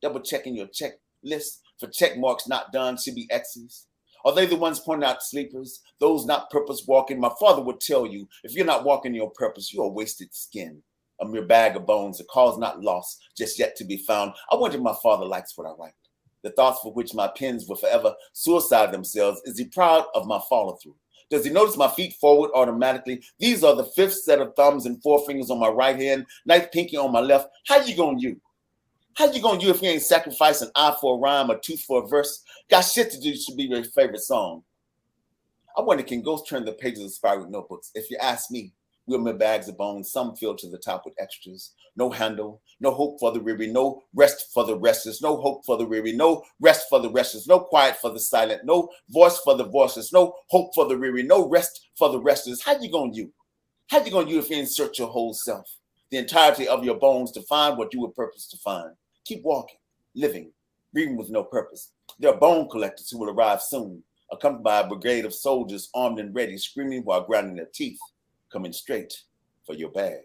S1: double checking your checklist for check marks not done should be X's? Are they the ones pointing out sleepers, those not purpose walking? My father would tell you, if you're not walking your purpose, you're a wasted skin, a mere bag of bones, a cause not lost, just yet to be found. I wonder if my father likes what I write. The thoughts for which my pens will forever suicide themselves. Is he proud of my follow through? Does he notice my feet forward automatically? These are the fifth set of thumbs and forefingers on my right hand, ninth pinky on my left. How you gonna you? How you gonna you if you ain't sacrifice an eye for a rhyme, a tooth for a verse? Got shit to do should be your favorite song. I wonder, can ghosts turn the pages of spiral notebooks? If you ask me, we're mere bags of bones, some filled to the top with extras. No handle, no hope for the weary, no rest for the restless, no hope for the weary, no rest for the restless, no quiet for the silent, no voice for the voiceless, no hope for the weary, no rest for the restless. How you gonna you? How you gonna you if you insert your whole self, the entirety of your bones to find what you were purposed to find? Keep walking, living, breathing with no purpose. There are bone collectors who will arrive soon, accompanied by a brigade of soldiers armed and ready, screaming while grinding their teeth, coming straight for your bag.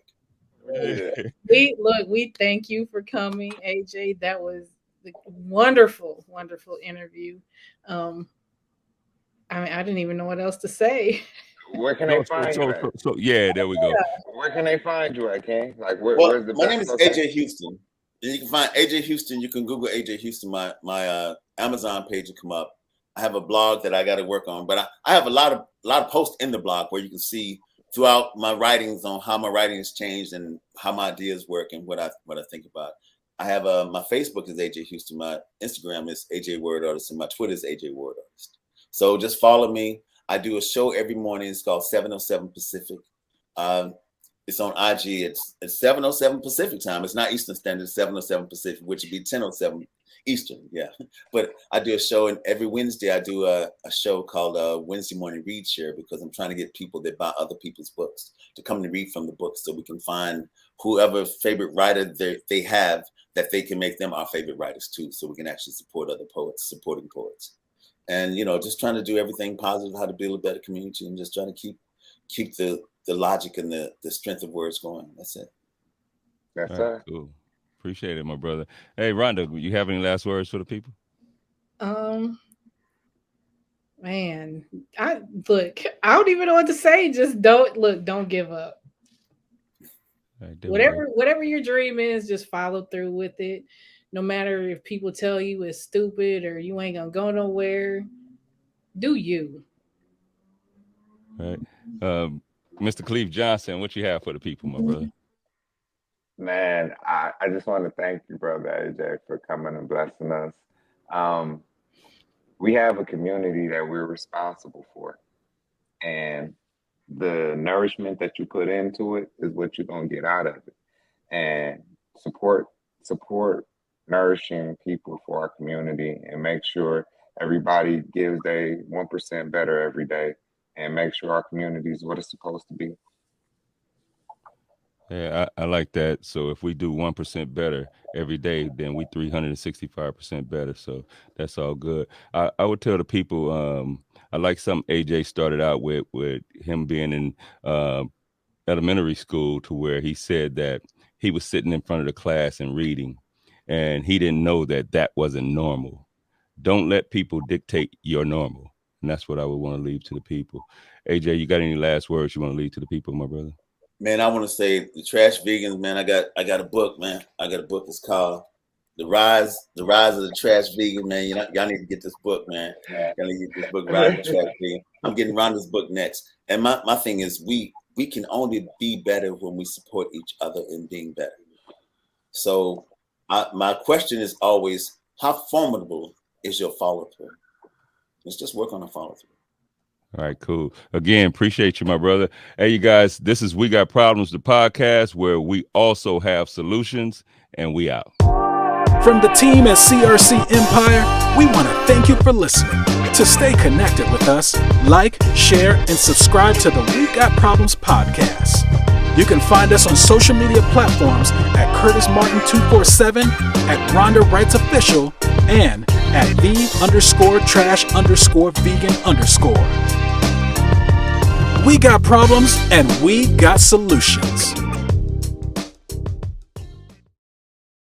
S5: Yeah.
S4: We thank you for coming, AJ. That was a wonderful, wonderful interview. I mean, I didn't even know what else to say.
S5: Where can they find you at?
S3: So yeah, there we go.
S5: Where can they find you at, King? Like,
S1: Well,
S5: where's the
S1: my
S5: best
S1: name is
S5: location?
S1: AJ Houston. And you can find AJ Houston. You can Google AJ Houston. My Amazon page will come up. I have a blog that I got to work on, but I have a lot of posts in the blog where you can see throughout my writings on how my writing has changed and how my ideas work and what I think about. I have my Facebook is AJ Houston. My Instagram is AJ Word Artist, and my Twitter is AJ Word Artist. So just follow me. I do a show every morning. It's called 7:07 Pacific. It's on IG. It's 7:07 Pacific time. It's not Eastern Standard. It's 7:07 Pacific, which would be 10:07 Eastern. Yeah, but I do a show, and every Wednesday I do a show called Wednesday Morning Read Share, because I'm trying to get people that buy other people's books to come to read from the books, so we can find whoever favorite writer they have, that they can make them our favorite writers too, so we can actually support other poets, supporting poets, and just trying to do everything positive, how to build a better community, and just trying to keep the logic and the strength of words going. That's it.
S5: That's
S3: All right, cool. Appreciate it, my brother. Hey, Rhonda, you have any last words for the people?
S4: Man, I don't even know what to say. Just don't give up.
S3: Right,
S4: Whatever your dream is, just follow through with it. No matter if people tell you it's stupid or you ain't gonna go nowhere, do you.
S3: All right. Mr. Caliph Johnson, what you have for the people, my brother?
S5: Man, I just want to thank you, brother AJ, for coming and blessing us. We have a community that we're responsible for, and the nourishment that you put into it is what you're going to get out of it. And support support nourishing people for our community and make sure everybody gives their 1% better every day and make sure our community is what it's supposed to be.
S3: Yeah, I like that. So if we do 1% better every day, then we 365% better. So that's all good. I would tell the people, I like something AJ started out with him being in elementary school, to where he said that he was sitting in front of the class and reading, and he didn't know that that wasn't normal. Don't let people dictate your normal. And that's what I would want to leave to the people. AJ, you got any last words you want to leave to the people, my brother?
S1: Man, I want to say the trash vegans, man. I got a book, man. I got a book. It's called The Rise of the Trash Vegan, man. Y'all need to get this book, man. Y'all need to get this book, Rise of the Trash Vegan. I'm getting Rhonda's book next. And my thing is, we can only be better when we support each other in being better. So my question is always, how formidable is your follow-through? Let's just work on the follow-through.
S3: All right, cool. Again, appreciate you, my brother. Hey, you guys, this is We Got Problems, the podcast where we also have solutions, and we out.
S2: From the team at CRC Empire, we want to thank you for listening. To stay connected with us, like, share, and subscribe to the We Got Problems podcast. You can find us on social media platforms at Curtis Martin 247, at Rhonda Wrights Official, and at the_trash_vegan_. We got problems and we got solutions.